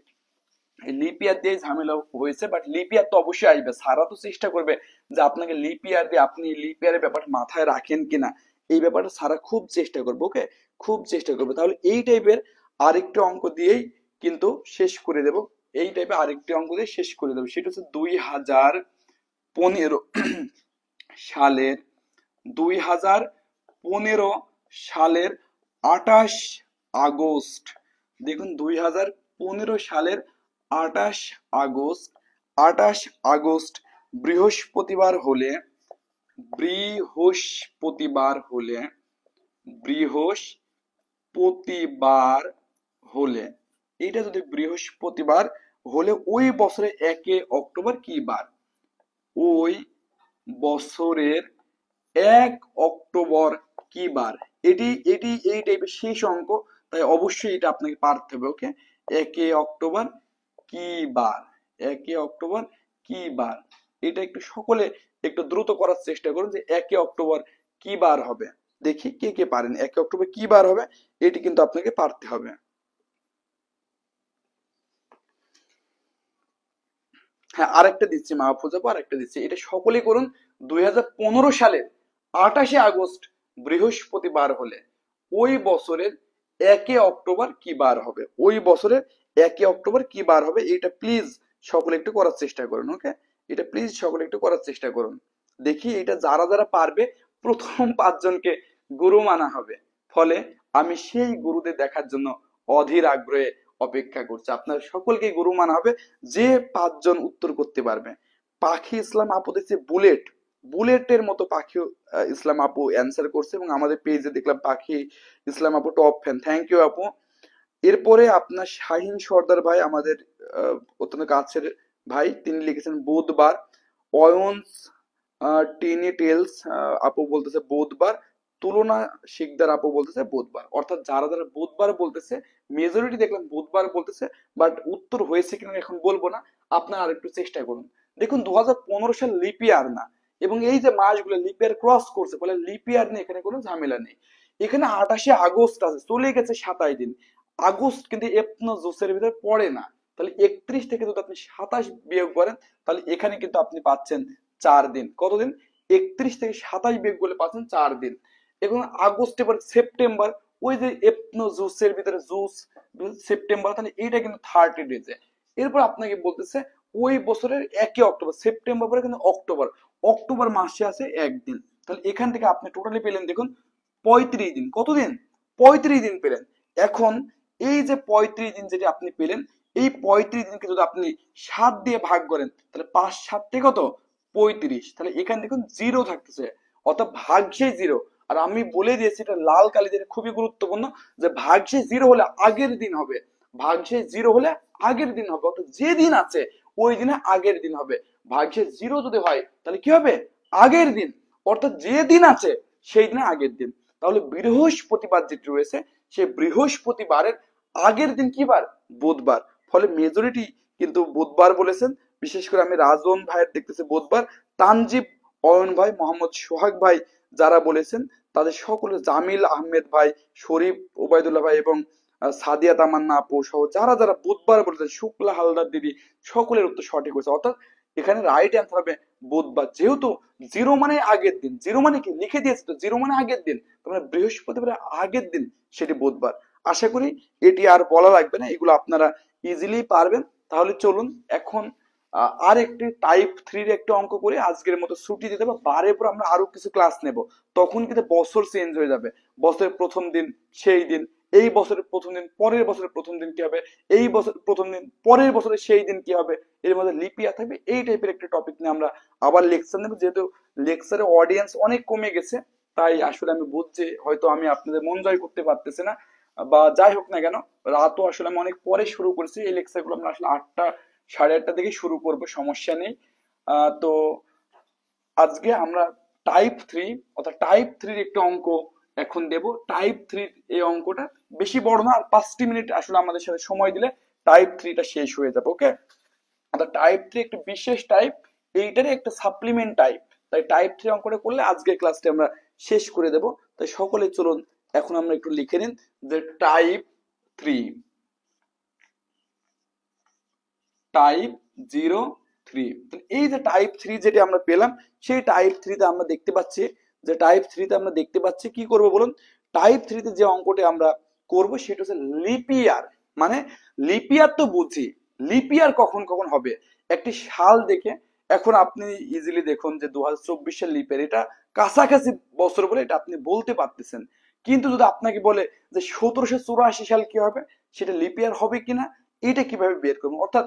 লিপ ইয়ার দিয়ে ঝামেলা হয়েছে, বাট লিপ ইয়ার তো অবশ্যই আসবে। সারা তো চেষ্টা করবে যে আপনাকে লিপ ইয়ার দিয়ে, আপনি লিপ ইয়ারের ব্যাপারটা মাথায় রাখেন কিনা, এই ব্যাপারটা সারা খুব চেষ্টা করবে। ওকে, খুব চেষ্টা করবে। তাহলে এই টাইপের আরেকটি অঙ্ক দিয়েই কিন্তু শেষ করে দেব। এই টাইপের আরেকটি অঙ্ক দিয়ে শেষ করে দেবো। সেটা হচ্ছে 2015 সালের 2015 সালের 28 আগস্ট। দেখুন 2015 সালের 28 আগস্ট, 28 আগস্ট বৃহস্পতিবার হলে, বৃহস্পতিবার হলে, বৃহস্পতিবার হলে, এটা যদি বৃহস্পতিবার হলে ওই বছরে 1 অক্টোবর কি বার? ওই বছরের 1 অক্টোবর কি বার? এটি এটি এই টাইপের শেষ অঙ্ক, তাই অবশ্যই এটা আপনাকে পারতে হবে। ওকে, 1 অক্টোবর কি বার? 1 অক্টোবর কি বার? এটা একটু সকলে একটু দ্রুত করার চেষ্টা করুন যে 1 অক্টোবর কি বার হবে। দেখি কে কে পারেন। 1 অক্টোবর কি বার হবে এটি কিন্তু আপনাকে পারতে হবে। হ্যাঁ, আরেকটা দিচ্ছি মাহফুজ আপু, আরেকটা দিচ্ছি, এটা সকলেই করুন। 2015 সালের 28 আগস্ট বৃহস্পতিবার হলে ওই বছরের 1 অক্টোবর কি বার হবে? ওই বছরের 1 অক্টোবর কি বার হবে? এটা প্লিজ সকলে একটু করার চেষ্টা করুন। ওকে, এটা প্লিজ সকলে একটু করার চেষ্টা করুন। দেখি এটা যারা যারা পারবে প্রথম 5 জনকে গুরু মানা হবে। ফলে আমি সেই গুরুদের দেখার জন্য অধীর আগ্রহে অপেক্ষা করছি। আপনার সকলকে গুরু মানা হবে যে 5 জন উত্তর করতে পারবে। পাখি ইসলাম আপু দেখছি বুলেট, বুলেটের মতো পাখি ইসলাম আপু অ্যান্সার করছে এবং আমাদের পেজে দেখলাম পাখি ইসলাম আপু টপ ফ্যান, থ্যাংক ইউ আপু। এরপরে আপনার শাহিন সর্দার ভাই আমাদের অত্যন্ত কাছের ভাই, তিনি লিখেছেন বুধবার। অয়ন্স টিনি টেলস আপু বলতেছে বুধবার। তুলনা শিকদার আপু বলতেছে বুধবার। অর্থাৎ যারা যারা বুধবার বলতেছে মেজরিটি দেখলাম বুধবার বলতেছে, বাট উত্তর হয়েছে কিনা এখন বলবো না, আপনারা আরেকটু চেষ্টা করুন। দেখুন 2015 সাল লিপিয়ার না, এবং এই যে মাসগুলো লিপিয়ার ক্রস করছে ফলে লিপিয়ার নিয়ে এখানে কোনো ঝামেলা নেই। এখানে 28 আগস্ট আছে, চলে গেছে 27 দিন। আগস্ট কিন্তু এপনো জোসের ভিতরে পড়ে না, তাহলে 31 থেকে যদি আপনি 27 বিয়োগ করেন তাহলে এখানে কিন্তু আপনি পাচ্ছেন 4 দিন। কতদিন? 31 থেকে 27 বিয়োগ করলে পাচ্ছেন 4 দিন। এখন আগস্ট, এবার সেপ্টেম্বর, ওই যে এপনো জুসের ভিতরে জুস সেপ্টেম্বর, তাহলে এইটা কিন্তু 30 ডেজে। এরপর আপনাকে বলতেছে ওই বছরের 1 অক্টোবর, সেপ্টেম্বর পরে কিন্তু অক্টোবর, অক্টোবর মাসে আছে 1 দিন। তাহলে এখান থেকে আপনি টোটালি পেলেন দেখুন 35 দিন। কতদিন? 35 দিন পেলেন। এখন এই যে 35 দিন যেটা আপনি পেলেন, এই 35 দিনকে যদি আপনি 7 দিয়ে ভাগ করেন তাহলে 5 7 কত? 35। তাহলে এখানে দেখুন জিরো থাকতেছে, অর্থাৎ ভাগশেষ জিরো। আর আমি বলে দিয়েছি এটা লাল কালি দিয়ে খুবই গুরুত্বপূর্ণ, যে ভাগশেষ জিরো হলে আগের দিন হবে, ভাগশেষ জিরো হলে আগের দিন হবে, অর্থাৎ যে দিন আছে ওই দিনে আগের দিন হবে। ভাগশেষ জিরো যদি হয় তাহলে কি হবে? আগের দিন, অর্থাৎ যে দিন আছে সেই দিনে আগের দিন। তাহলে বৃহস্পতিবার যেটি রয়েছে সেই বৃহস্পতিবারের আগের দিন কি বার? বুধবার। ফলে মেজরিটি কিন্তু বুধবার বলেছেন। বিশেষ করে আমি রাজন ভাইয়ের দেখতেছি বুধবার, তানজিব, অয়ন ভাই, মোহাম্মদ সোহাগ ভাই যারা বলেছেন তাদের সকলে, জামিল আহমেদ ভাই, শরীফ ওবায়দুল্লাহ ভাই এবং সাদিয়া তামান্না আপু সহ যারা যারা বুধবার বলেছেন, শুক্লা হালদার দিদি, সকলের উত্তর সঠিক হয়েছে। অর্থাৎ এখানে রাইট অ্যান্সার হবে বুধবার। যেহেতু জিরো মানে আগের দিন, জিরো মানে কি লিখে দিয়েছে তো, জিরো মানে আগের দিন, তার বৃহস্পতিবার আগের দিন সেটি বুধবার। আশা করি এটি আর বলা লাগবে না, এগুলো আপনারা ইজিলি পারবেন। তাহলে চলুন এখন আর একটি টাইপ 3 এর একটা অঙ্ক করে আজকের মতো ছুটি দিতে হবে। বারের পর আমরা আরো কিছু ক্লাস নেব, তখন কিন্তু বছর চেঞ্জ হয়ে যাবে। বছরের প্রথম দিন সেই দিন, এই বছরের প্রথম দিন পরের বছরের প্রথম দিন কি হবে, এই বছরের প্রথম দিন পরের বছরের সেই দিন কি হবে, এর মধ্যে লিপিয়া থাকবে। এই টাইপের একটা টপিক নিয়ে আমরা আবার লেকচার নেব। যেহেতু লেকচারের অডিয়েন্স অনেক কমে গেছে, তাই আসলে আমি বুঝছি হয়তো আমি আপনাদের মন জয় করতে পারতেছি না, বা যাই হোক না কেন, রাতও আসলে আমি অনেক পরে শুরু করছি। এই লেকচার গুলো আমরা আসলে 8টা 8:30 থেকে শুরু করব, সমস্যা নেই। তো আজকে আমরা টাইপ 3 অর্থাৎ টাইপ 3 একটা অঙ্ক এখন দেব। টাইপ 3 এই অঙ্কটা বেশি বড় না, আর 5টি মিনিট আসলে আমাদের সাথে সময় দিলে টাইপ 3টা শেষ হয়ে যাবে। ওকে, অর্থাৎ টাইপ 3 একটা বিশেষ টাইপ, এইটারই একটা সাপ্লিমেন্ট টাইপ। তাই টাইপ 3 অঙ্কটা করলে আজকের ক্লাসটা আমরা শেষ করে দেব। তাই সকলে চলুন এখন আমরা একটু লিখে নিন যে টাইপ 3, টাইপ 03। এই যে টাইপ 3 যেটা আমরা পেলাম, সেই টাইপ 3 তে আমরা দেখতে পাচ্ছি যে টাইপ 3 তে আমরা দেখতে পাচ্ছি কি করব বলুন। টাইপ 3 তে যে অঙ্কটা আমরা করব সেটা হচ্ছে লিপিয়ার। মানে লিপিয়ার তো বুঝি, লিপিয়ার কখন কখন হবে একটি সাল দেখে। এখন আপনি ইজিলি দেখুন যে 2024 সাল লিপিয়ার, এটা কাছাকাছি বছর বলে এটা আপনি বলতে পারতেছেন। কিন্তু যদি আপনাকে বলে যে 1784 সাল কি হবে, সেটা লিপিয়ার হবে কিনা, এটা কিভাবে বের করবো? অর্থাৎ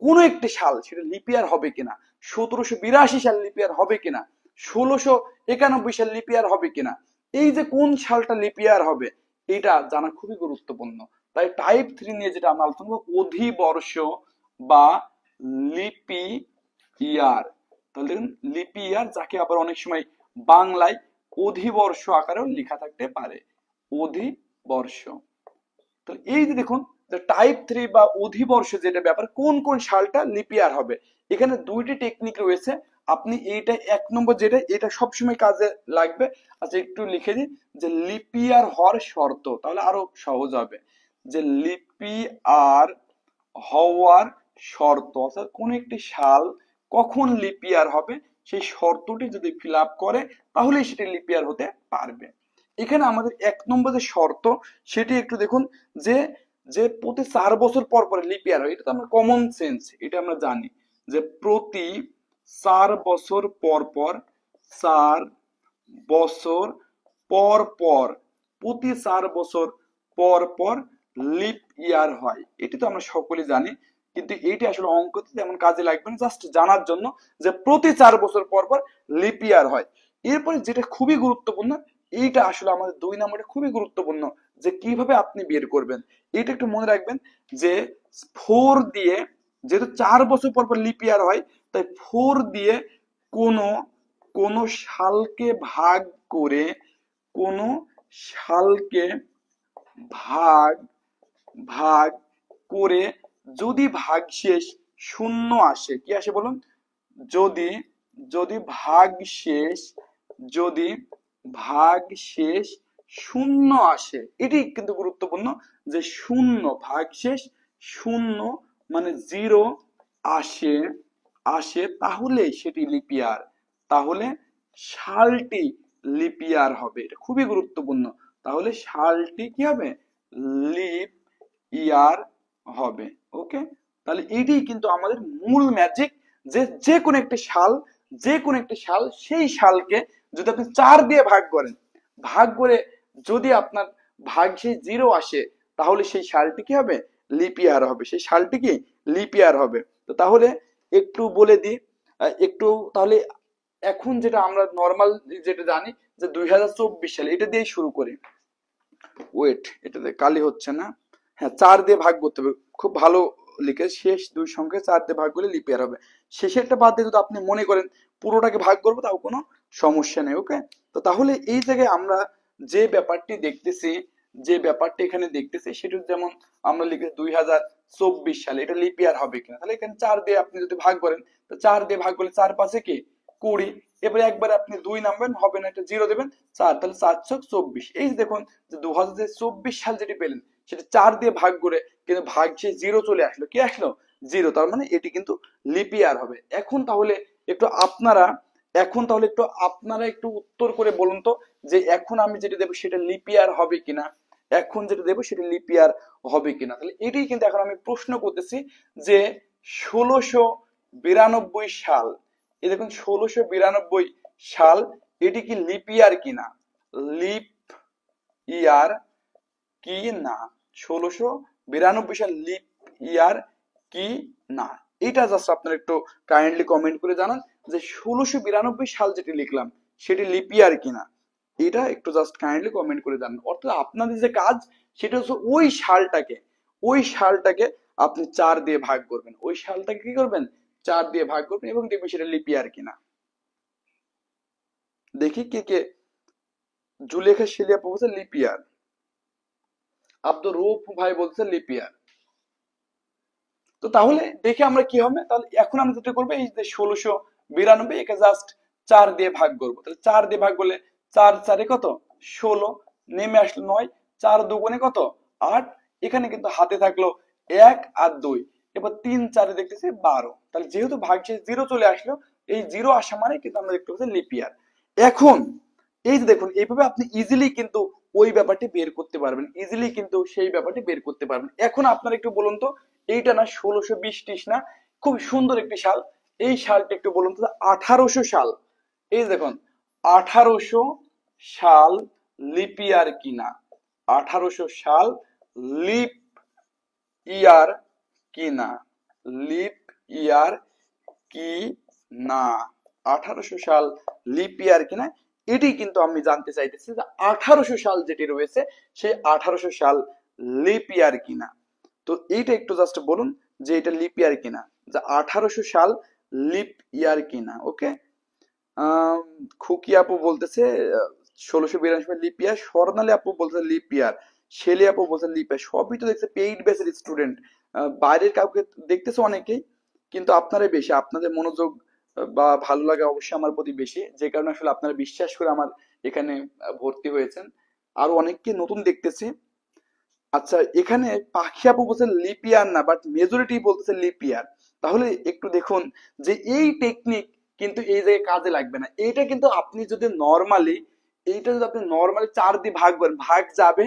কোন একটি সাল সেটা লিপিয়ার হবে কিনা, 1782 সাল লিপিয়ার হবে কিনা, 1691 সাল লিপিয়ার হবে কিনা, এই যে কোন সালটা লিপিয়ার হবে এটা জানা খুবই গুরুত্বপূর্ণ। তাই টাইপ 3 নিয়ে যেটা আমরা আলোচনা করব অধিবর্ষ বা লিপি ইয়ার। তাহলে দেখুন লিপি ইয়ার, যাকে আবার অনেক সময় বাংলায় অধিবর্ষ আকারেও লেখা থাকতে পারে, অধিবর্ষ। তাহলে এই যে দেখুন টাইপ 3 বা অধিবর্ষ যেটা ব্যাপার, কোন কোন সালটা লিপিয়ার হবে, এখানে দুইটি টেকনিক রয়েছে। আপনি এইটা 1 নম্বর যেটা, এটা সবসময় কাজে লাগবে। আচ্ছা একটু লিখে দিন যে লিপিয়ার হওয়ার শর্ত, তাহলে আরো সহজ হবে। যে লিপিয়ার হওয়ার শর্ত, অর্থাৎ কোন একটি সাল কখন লিপিয়ার হবে সেই শর্তটি যদি ফিল আপ করে তাহলেই সেটি লিপিয়ার হতে পারবে। এখানে আমাদের 1 নম্বর যে শর্ত সেটি একটু দেখুন, যে যে প্রতি 4 বছর পর পর লিপিয়ার হয়, এটা তো আমরা কমন সেন্স, এটা আমরা জানি যে প্রতি 4 বছর পর পর, 4 বছর পর পর, প্রতি 4 বছর পর পর লিপ ইয়ার হয়। এটি তো আমরা সকলেই জানি, কিন্তু এইটি আসলে অঙ্কতে তেমন কাজে লাগবে না, জাস্ট জানার জন্য যে প্রতি 4 বছর পর পর লিপ ইয়ার হয়। এরপরে যেটা খুবই গুরুত্বপূর্ণ, এইটা আসলে আমাদের 2 নম্বরে খুবই গুরুত্বপূর্ণ, যে কিভাবে আপনি বের করবেন। এটা একটু মনে রাখবেন যে 4 দিয়ে, যেহেতু 4 বছর পর পর লিপ ইয়ার হয়, তাই 4 দিয়ে কোন কোন সালকে ভাগ করে, কোন সালকে ভাগ ভাগ করে যদি ভাগশেষ শূন্য আসে, কি আসে বলুন, যদি যদি ভাগশেষ যদি ভাগশেষ শূন্য আসে, এটি কিন্তু গুরুত্বপূর্ণ, যে শূন্য, ভাগশেষ শূন্য মানে জিরো আসে আসে তাহলে সেটি লিপিয়ার, তাহলে সালটি লিপিয়ার হবে। এটা খুবই গুরুত্বপূর্ণ। তাহলে সালটি কি হবে, লিপ ইয়ার হবে। ওকে, তাহলে এটাই কিন্তু আমাদের মূল ম্যাজিক, যে যে কোনো একটি সাল, যে কোনো একটি সাল, সেই সালকে যদি আপনি 4 দিয়ে ভাগ করেন, ভাগ করে যদি আপনার ভাগশেষ জিরো আসে, তাহলে সেই সালটি কি হবে, লিপ ইয়ার হবে, সেই সালটি কি লিপ ইয়ার হবে। তো তাহলে একটু বলে দিই, একটু তাহলে এখন যেটা আমরা নর্মাল যেটা জানি যে 2024 সালে, এটা দিয়ে শুরু করি। ওয়েট, এটাতে কালি হচ্ছে না। হ্যাঁ, 4 দিয়ে ভাগ করতে হবে, খুব ভালো লিখে, শেষ দুই সংখ্যা 4 দিয়ে ভাগ করলে লিপ ইয়ার হবে। শেষেরটা বাদ দিয়ে যদি আপনি মনে করেন পুরোটাকে ভাগ করবো, তাও কোনো সমস্যা নেই। ওকে, তো তাহলে এই জায়গায় আমরা যে ব্যাপারটি দেখতেছি, যে ব্যাপারটি এখানে দেখতেছি, সেটা যেমন আমরা লিখে 2024 সালে, এটা লিপ ইয়ার হবে কিনা, তাহলে এখানে 4 দিয়ে আপনি যদি ভাগ করেন, তো 4 দিয়ে ভাগ করলে 4 পাশে কি 20, এবারে একবার আপনি 2 নামবেন, হবে না, একটা জিরো দেবেন, 4, তাহলে 4 ছক 24। এই যে দেখুন যে 2024 সাল যেটি পেলেন, সেটা 4 দিয়ে ভাগ করে কিন্তু ভাগশেষ জিরো চলে আসলো, কি আসলো, জিরো, তার মানে এটি কিন্তু লিপ ইয়ার হবে। এখন তাহলে একটু আপনারা, একটু উত্তর করে বলুন তো, যে এখন আমি যেটা দেবো সেটা লিপ ইয়ার হবে কিনা, এখন যেটা দেবো সেটা লিপ ইয়ার হবে কিনা। তাহলে এটাই কিন্তু এখন আমি প্রশ্ন করতেছি, যে 1692 সাল, এই দেখুন 1692 সাল, এটি কি লিপ ইয়ার কিনা, লিপ ইয়ার কি না, 1692 সাল লিপ ইয়ার কি না, এটা জাস্ট আপনারা একটু কাইন্ডলি কমেন্ট করে জানান, যে 1692 সাল যেটি লিখলাম সেটি লিপ ইয়ার কিনা, এটা একটু জাস্ট কাইন্ডলি কমেন্ট করে জানান। অর্থাৎ আপনাদের যে কাজ, সেটা হচ্ছে ওই সালটাকে আপনি 4 দিয়ে ভাগ করবেন, ওই সালটাকে কি করবেন, 4 দিয়ে ভাগ করবেন, এবং দেখবেন সেটা লিপ ইয়ার কিনা। দেখি কে কে, জুলেখা শিলিয়া বলছে লিপ ইয়ার, আব্দুর রউফ ভাই বলছে লিপ ইয়ার। তো তাহলে দেখে আমরা কি হবে, তাহলে এখন আমরা যেটা করবো, এই যে 1692, একে জাস্ট 4 দিয়ে ভাগ করবো। তাহলে 4 দিয়ে ভাগ করলে 4 4 কত 16, নেমে আসলো 9, 4 দুগুণে কত 8, এখানে কিন্তু হাতে থাকলো 1 আর 2, এবার 3 4 দেখতেছি 12। তাহলে যেহেতু ভাগশেষ জিরো চলে আসলো, এই জিরো আসা মানে কিন্তু আমরা দেখতে পাচ্ছি লিপ ইয়ার। এখন এই যে দেখুন, এইভাবে আপনি ইজিলি কিন্তু ওই ব্যাপারটি বের করতে পারবেন, ইজিলি কিন্তু সেই ব্যাপারটি বের করতে পারবেন। এখন আপনারা একটু বলুন তো, এইটা না 1620 না, খুব সুন্দর একটি সাল, এই সালটা একটু বলুন তো, 1800 সাল, এই দেখুন 1800 সাল লিপ ইয়ার কিনা, 1800 সাল লিপ ইয়ার কিনা, লিপ ইয়ার কি না, 1800 সাল লিপ ইয়ার কিনা, এটি কিন্তু আমি জানতে চাইতেছি, যে 1800 সাল যেটি রয়েছে, সেই 1800 সাল লিপ ইয়ার কিনা। তো এইটা একটু জাস্ট বলুন যে এটা লিপ ইয়ার কিনা, যে 1800 সাল লিপ ইয়ার কিনা। ওকে, খুকি আপু বলতেছে 1692 লিপ ইয়ার, স্বর্ণালী আপু বলতেছে লিপ ইয়ার, শেলি আপু বলছে লিপ ইয়ার, সবই তো দেখছে পেইড বেসের স্টুডেন্ট, বাইরের কাউকে দেখতেছে অনেকেই, কিন্তু আপনারাই বেশি, আপনাদের মনোযোগ বা ভালো লাগা অবশ্যই আমার প্রতি বেশি, যে কারণে আসলে আপনারা বিশ্বাস করে আমার এখানে ভর্তি হয়েছেন। আরো অনেককে নতুন দেখতেছি। আচ্ছা, এখানে পাখি আপু বলছে লিপ ইয়ার না, বাট মেজরিটি বলতেছে লিপ ইয়ার। তাহলে একটু দেখুন যে এই টেকনিক কিন্তু এই জায়গায় কাজে লাগবে না, এইটা কিন্তু আপনি যদি নর্মালি, এইটা যদি আপনি নর্মালি 4 দিয়ে ভাগ করেন, ভাগ যাবে,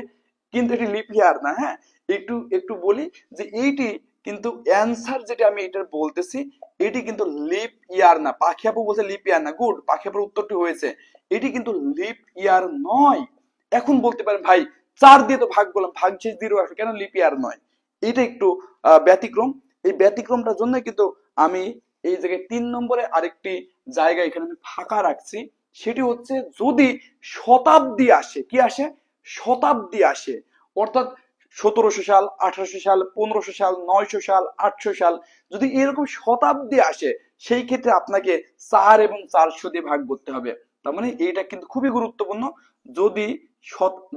কিন্তু এটি লিপ ইয়ার না। হ্যাঁ, একটু একটু বলি যে এইটি কিন্তু অ্যান্সার যেটা আমি এটা বলতেছি এটি কিন্তু লিপ ইয়ার না। পাখি আপু বলছে লিপ ইয়ার না, গুড, পাখি আপুর উত্তরটি হয়েছে। এটি কিন্তু লিপ ইয়ার নয়। এখন বলতে পারেন ভাই 4 দিয়ে তো ভাগ করলাম, ভাগ শেষ 0 আসে, কেন লিপ ইয়ার নয়? এটা একটু ব্যতিক্রম। এই ব্যতিক্রমটার জন্য কিন্তু আমি এই জায়গায় 3 নম্বরে আরেকটি জায়গা এখানে আমি ফাঁকা রাখছি। সেটি হচ্ছে যদি শতাব্দী আসে, কি আসে? শতাব্দী আসে, অর্থাৎ 1700 সাল, 1800 সাল, 1500 সাল, 900 সাল, 800 সাল, যদি এরকম শতাব্দী আসে সেই ক্ষেত্রে আপনাকে 4 এবং 400 দিয়ে ভাগ করতে হবে। তার মানে এইটা কিন্তু খুবই গুরুত্বপূর্ণ। যদি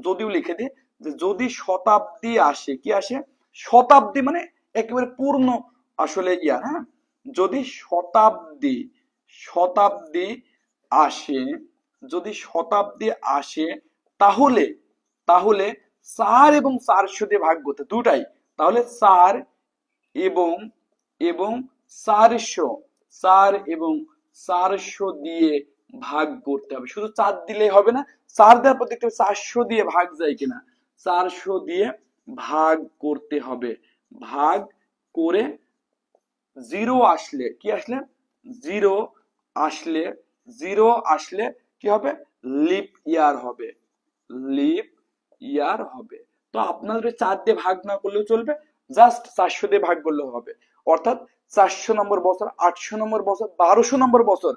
যদিও লিখে দিই যে যদি শতাব্দী আসে, কি আসে? শতাব্দী মানে একেবারে পূর্ণ আসলে ইয়ার, হ্যাঁ, যদি শতাব্দী শতাব্দী আসে, যদি শতাব্দী আসে, তাহলে তাহলে 4 এবং 400 দিয়ে ভাগ করতে দুটাই, তাহলে 4 এবং এবং 400, 4 এবং 400 দিয়ে ভাগ করতে হবে। শুধু 4 দিলেই হবে না, 4 দেওয়ার পর দেখতে হবে 400 দিয়ে ভাগ যায় কিনা। 400 দিয়ে ভাগ করতে হবে, ভাগ করে 0 আসলে, কি আসলে? 0 আসলে, 0 আসলে কি হবে? লিপ ইয়ার হবে, লিপ ইয়ার হবে। তো আপনাদের 4 দিয়ে ভাগ না করলেও চলবে, জাস্ট 400 দিয়ে ভাগ করলেও হবে। অর্থাৎ 400 নম্বর বছর, 800 নম্বর বছর, 1200 নম্বর বছর,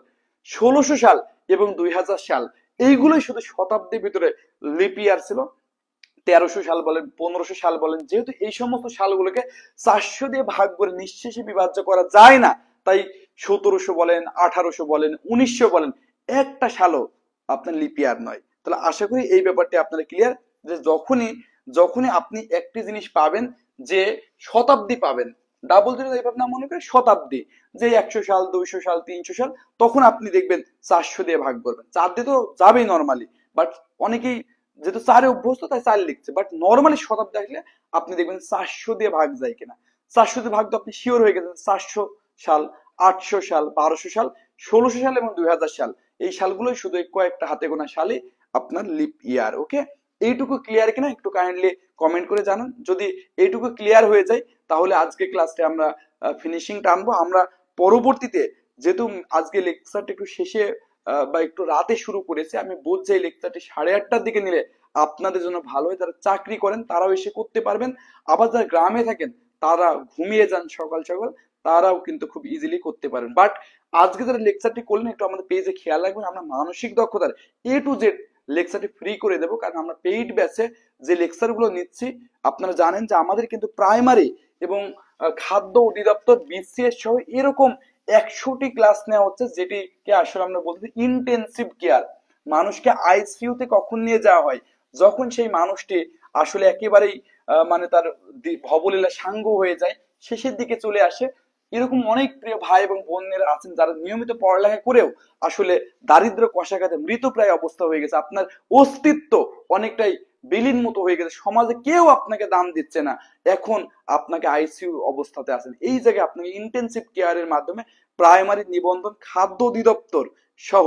1600 সাল এবং 2000 সাল, এইগুলোই শুধু শতাব্দীর ভিতরে লিপ ইয়ার ছিল। 1300 সাল বলেন, 1500 সাল বলেন, যেহেতু এই সমস্ত সালগুলোকে 400 দিয়ে ভাগ করে নিঃশেষে বিভাজ্য করা যায় না, তাই 1700 বলেন, 1800 বলেন, 1900 বলেন, একটা সালও আপনার লিপ ইয়ার নয়। তাহলে আশা করি এই ব্যাপারটি আপনারা ক্লিয়ার, যে যখনই যখনই আপনি একটি জিনিস পাবেন যে শতাব্দী পাবেন, ডাবল জিরো এইভাবে না মনে করে শতাব্দী, যে 100 সাল, 200 সাল, 300 সাল, তখন আপনি দেখবেন 400 দিয়ে ভাগ করবেন। 4 দিয়ে তো যাবেই নর্মালি, বাট অনেকেই যেহেতু 4 অভ্যস্ত তাই 4 লিখছে, বাট নর্মালি শতাব্দী আসলে আপনি দেখবেন 400 দিয়ে ভাগ যায় কিনা। 400 দিয়ে ভাগ তো আপনি শিওর হয়ে গেছেন, 400 সাল, 800 সাল, 1200 সাল, 1600 সাল এবং 2000 সাল, এই সালগুলোই শুধু কয়েকটা হাতে গোনা সালই আপনার লিপ ইয়ার। ওকে, এইটুকু ক্লিয়ার কিনা একটু কাইন্ডলি কমেন্ট করে জানান। যদি এইটুকু ক্লিয়ার হয়ে যায় তাহলে আজকে ক্লাসটা আমরা ফিনিশিং টানবো। আমরা পরবর্তীতে, যেহেতু আজকে লেকচারটা একটু শেষে বা একটু রাতে শুরু করেছে, আমি বুঝছি এই লেকচারটি 8:30টার দিকে নিলে আপনাদের জন্য ভালো হয়। যারা চাকরি করেন তারাও এসে করতে পারবেন, আবার যারা গ্রামে থাকেন তারা ঘুমিয়ে যান সকাল সকাল, তারাও কিন্তু খুব ইজিলি করতে পারেন। বাট আজকে যারা লেকচারটি করলেন একটু আমাদের পেজে খেয়াল রাখবেন, আমরা মানসিক দক্ষতার A to Z লেকচারটি ফ্রি করে দেবো, কারণ আমরা পেইড ব্যাচে যে লেকচারগুলো নিচ্ছি, আপনারা জানেন যে আমাদের কিন্তু প্রাইমারি এবং খাদ্য অধিদপ্তর, BCS সহ এরকম 100টি ক্লাস নেওয়া হচ্ছে, যেটিকে আসলে আমরা বলতে ইন্টেন্সিভ কেয়ার। মানুষকে ICU তে কখন নিয়ে যাওয়া হয়? যখন সেই মানুষটি আসলে একেবারেই মানে তার ভবলীলা সাঙ্গ হয়ে যায়, শেষের দিকে চলে আসে। এরকম অনেক প্রিয় ভাই এবং বোনেরা আছেন যারা নিয়মিত পড়ালেখা করেও আসলে দারিদ্র কষাঘাতে মৃতপ্রায় অবস্থা হয়ে গেছে। আপনার অস্তিত্ব অনেকটাই বিলীন মতো হয়ে গেছে, সমাজে কেউ আপনাকে দাম দিচ্ছে না, এখন আপনাকে ICU অবস্থাতে আছেন। এই জায়গায় আপনাকে ইন্টেন্সিভ কেয়ারের মাধ্যমে প্রাইমারি নিবন্ধন, খাদ্য অধিদপ্তর সহ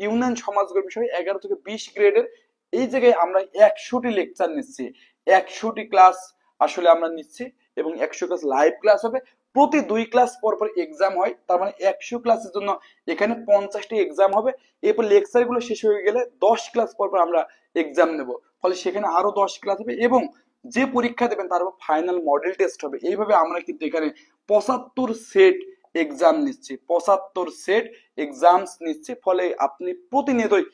ইউনিয়ন সমাজকর্মী সহ 11 থেকে 20 গ্রেডের এই জায়গায় আমরা 100টি লেকচার নিচ্ছি, 100টি ক্লাস আসলে আমরা নিচ্ছি, এবং 100 ক্লাস লাইভ ক্লাস হবে। প্রতি 2 ক্লাস পর পর এক্সাম হয়, তার মানে 100 ক্লাসের জন্য এখানে 50টি এক্সাম হবে। এরপর লেকচার গুলো শেষ হয়ে গেলে 10 ক্লাস পর পর আমরা এক্সাম নেব, ফলে সেখানে আরো 10 ক্লাস হবে, এবং যে পরীক্ষা দেবেন তার উপর ফাইনাল মডেল টেস্ট হবে। এইভাবে আমরা কিন্তু এখানে 75 সেট এক্সাম নিচ্ছি, 75 সেট এক্সামস নিচ্ছি, ফলে আপনি প্রতিনিয়তই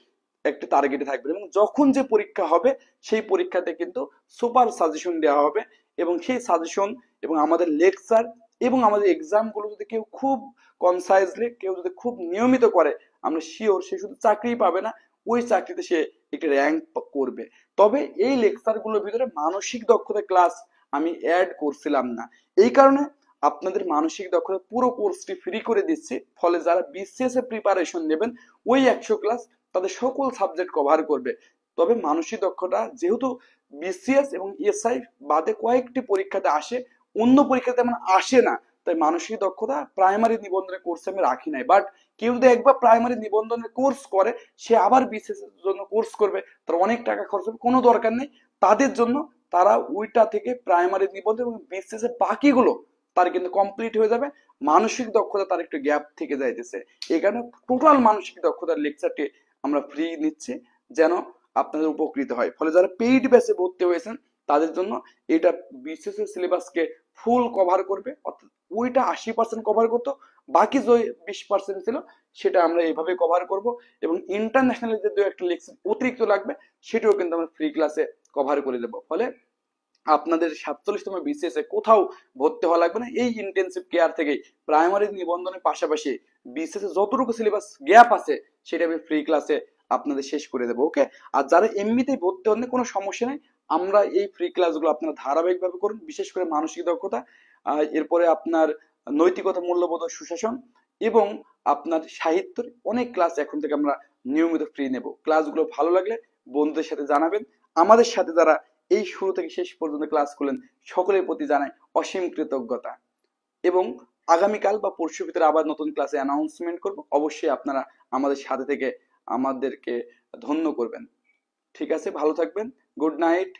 একটি টার্গেটে থাকবেন, এবং যখন যে পরীক্ষা হবে সেই পরীক্ষাতে কিন্তু সুপার সাজেশন দেওয়া হবে, এবং সেই সাজেশন এবং আমাদের লেকচার এবং আমাদের এক্সাম গুলো যদি কেউ খুব কনসাইজলি, কেউ যদি খুব নিয়মিত করে, আমরা শিওর সে শুধু চাকরি পাবে না, ওই চাকরিতে সে একটি র্যাঙ্ক করবে। তবে এই লেকচার গুলোর ভিতরে মানসিক দক্ষতা ক্লাস আমি অ্যাড করছিলাম না, এই কারণে আপনাদের মানসিক দক্ষতা পুরো কোর্সটি ফ্রি করে দিচ্ছি। ফলে যারা BCS এ প্রিপারেশন নেবেন, ওই 100 ক্লাস তাদের সকল সাবজেক্ট কভার করবে। তবে মানসিক দক্ষতা যেহেতু BCS এবং SI বাদে কয়েকটি পরীক্ষাতে আসে, অন্য পরীক্ষাতে তেমন আসে না, তাই মানসিক দক্ষতা প্রাইমারি নিবন্ধনের কোর্সে আমি রাখি নাই। বাট কেউ যদি একবার প্রাইমারি নিবন্ধনের কোর্স করে, সে আবার BCS এর জন্য কোর্স করবে, তার অনেক টাকা খরচ হবে, কোনো দরকার নেই। তাদের জন্য তারা ওইটা থেকে প্রাইমারি নিবন্ধন এবং BCS এর বাকিগুলো তার কিন্তু কমপ্লিট হয়ে যাবে। মানসিক দক্ষতা তার একটু গ্যাপ থেকে যাইতেছে, এই কারণে টোটাল মানসিক দক্ষতার লেকচারটি আমরা ফ্রি নিচ্ছি, যেন আপনাদের উপকৃত হয়। ফলে যারা পেইড ব্যাচে ভর্তি হয়েছেন তাদের জন্য এটা বিসিএস এর সিলেবাসকে ফুল কভার করবে, অর্থাৎ ওইটা 80% কভার করতো, বাকি যে 20% ছিল সেটা আমরা এইভাবে কভার করব। এবং ইন্টারন্যাশনাল যে দু একটা লেকচার অতিরিক্ত লাগবে সেটাও কিন্তু আমরা ফ্রি ক্লাসে কভার করে দেবো। ফলে আপনাদের 47তম বিসিএস এ কোথাও ভর্তি হওয়া লাগবে না। এই ইন্টেনসিভ কেয়ার থেকেই প্রাইমারি নিবন্ধনের পাশাপাশি বিসিএস এ যতটুকু সিলেবাস গ্যাপ আছে সেটা আমি ফ্রি ক্লাসে আপনাদের শেষ করে দেবো। ওকে, আর যারা এমনিতেই ভর্তি হন কোনো সমস্যা নেই, আমরা এই ফ্রি ক্লাসগুলো আপনারা ধারাবাহিকভাবে করুন, বিশেষ করে মানসিক দক্ষতা, এরপরে আপনার নৈতিকতা, মূল্যবোধ ও সুশাসন এবং আপনার সাহিত্যের অনেক ক্লাস এখন থেকে আমরা নিয়মিত ফ্রি নেব। ক্লাসগুলো ভালো লাগলে বন্ধুদের সাথে জানাবেন। আমাদের সাথে যারা এই শুরু থেকে শেষ পর্যন্ত ক্লাস করলেন সকলের প্রতি জানাই অসীম কৃতজ্ঞতা। এবং আগামীকাল বা পরশু ভিতরে আবার নতুন ক্লাসে অ্যানাউন্সমেন্ট করব, অবশ্যই আপনারা আমাদের সাথে থেকে আমাদেরকে ধন্য করবেন। ঠিক আছে, ভালো থাকবেন, গুড নাইট।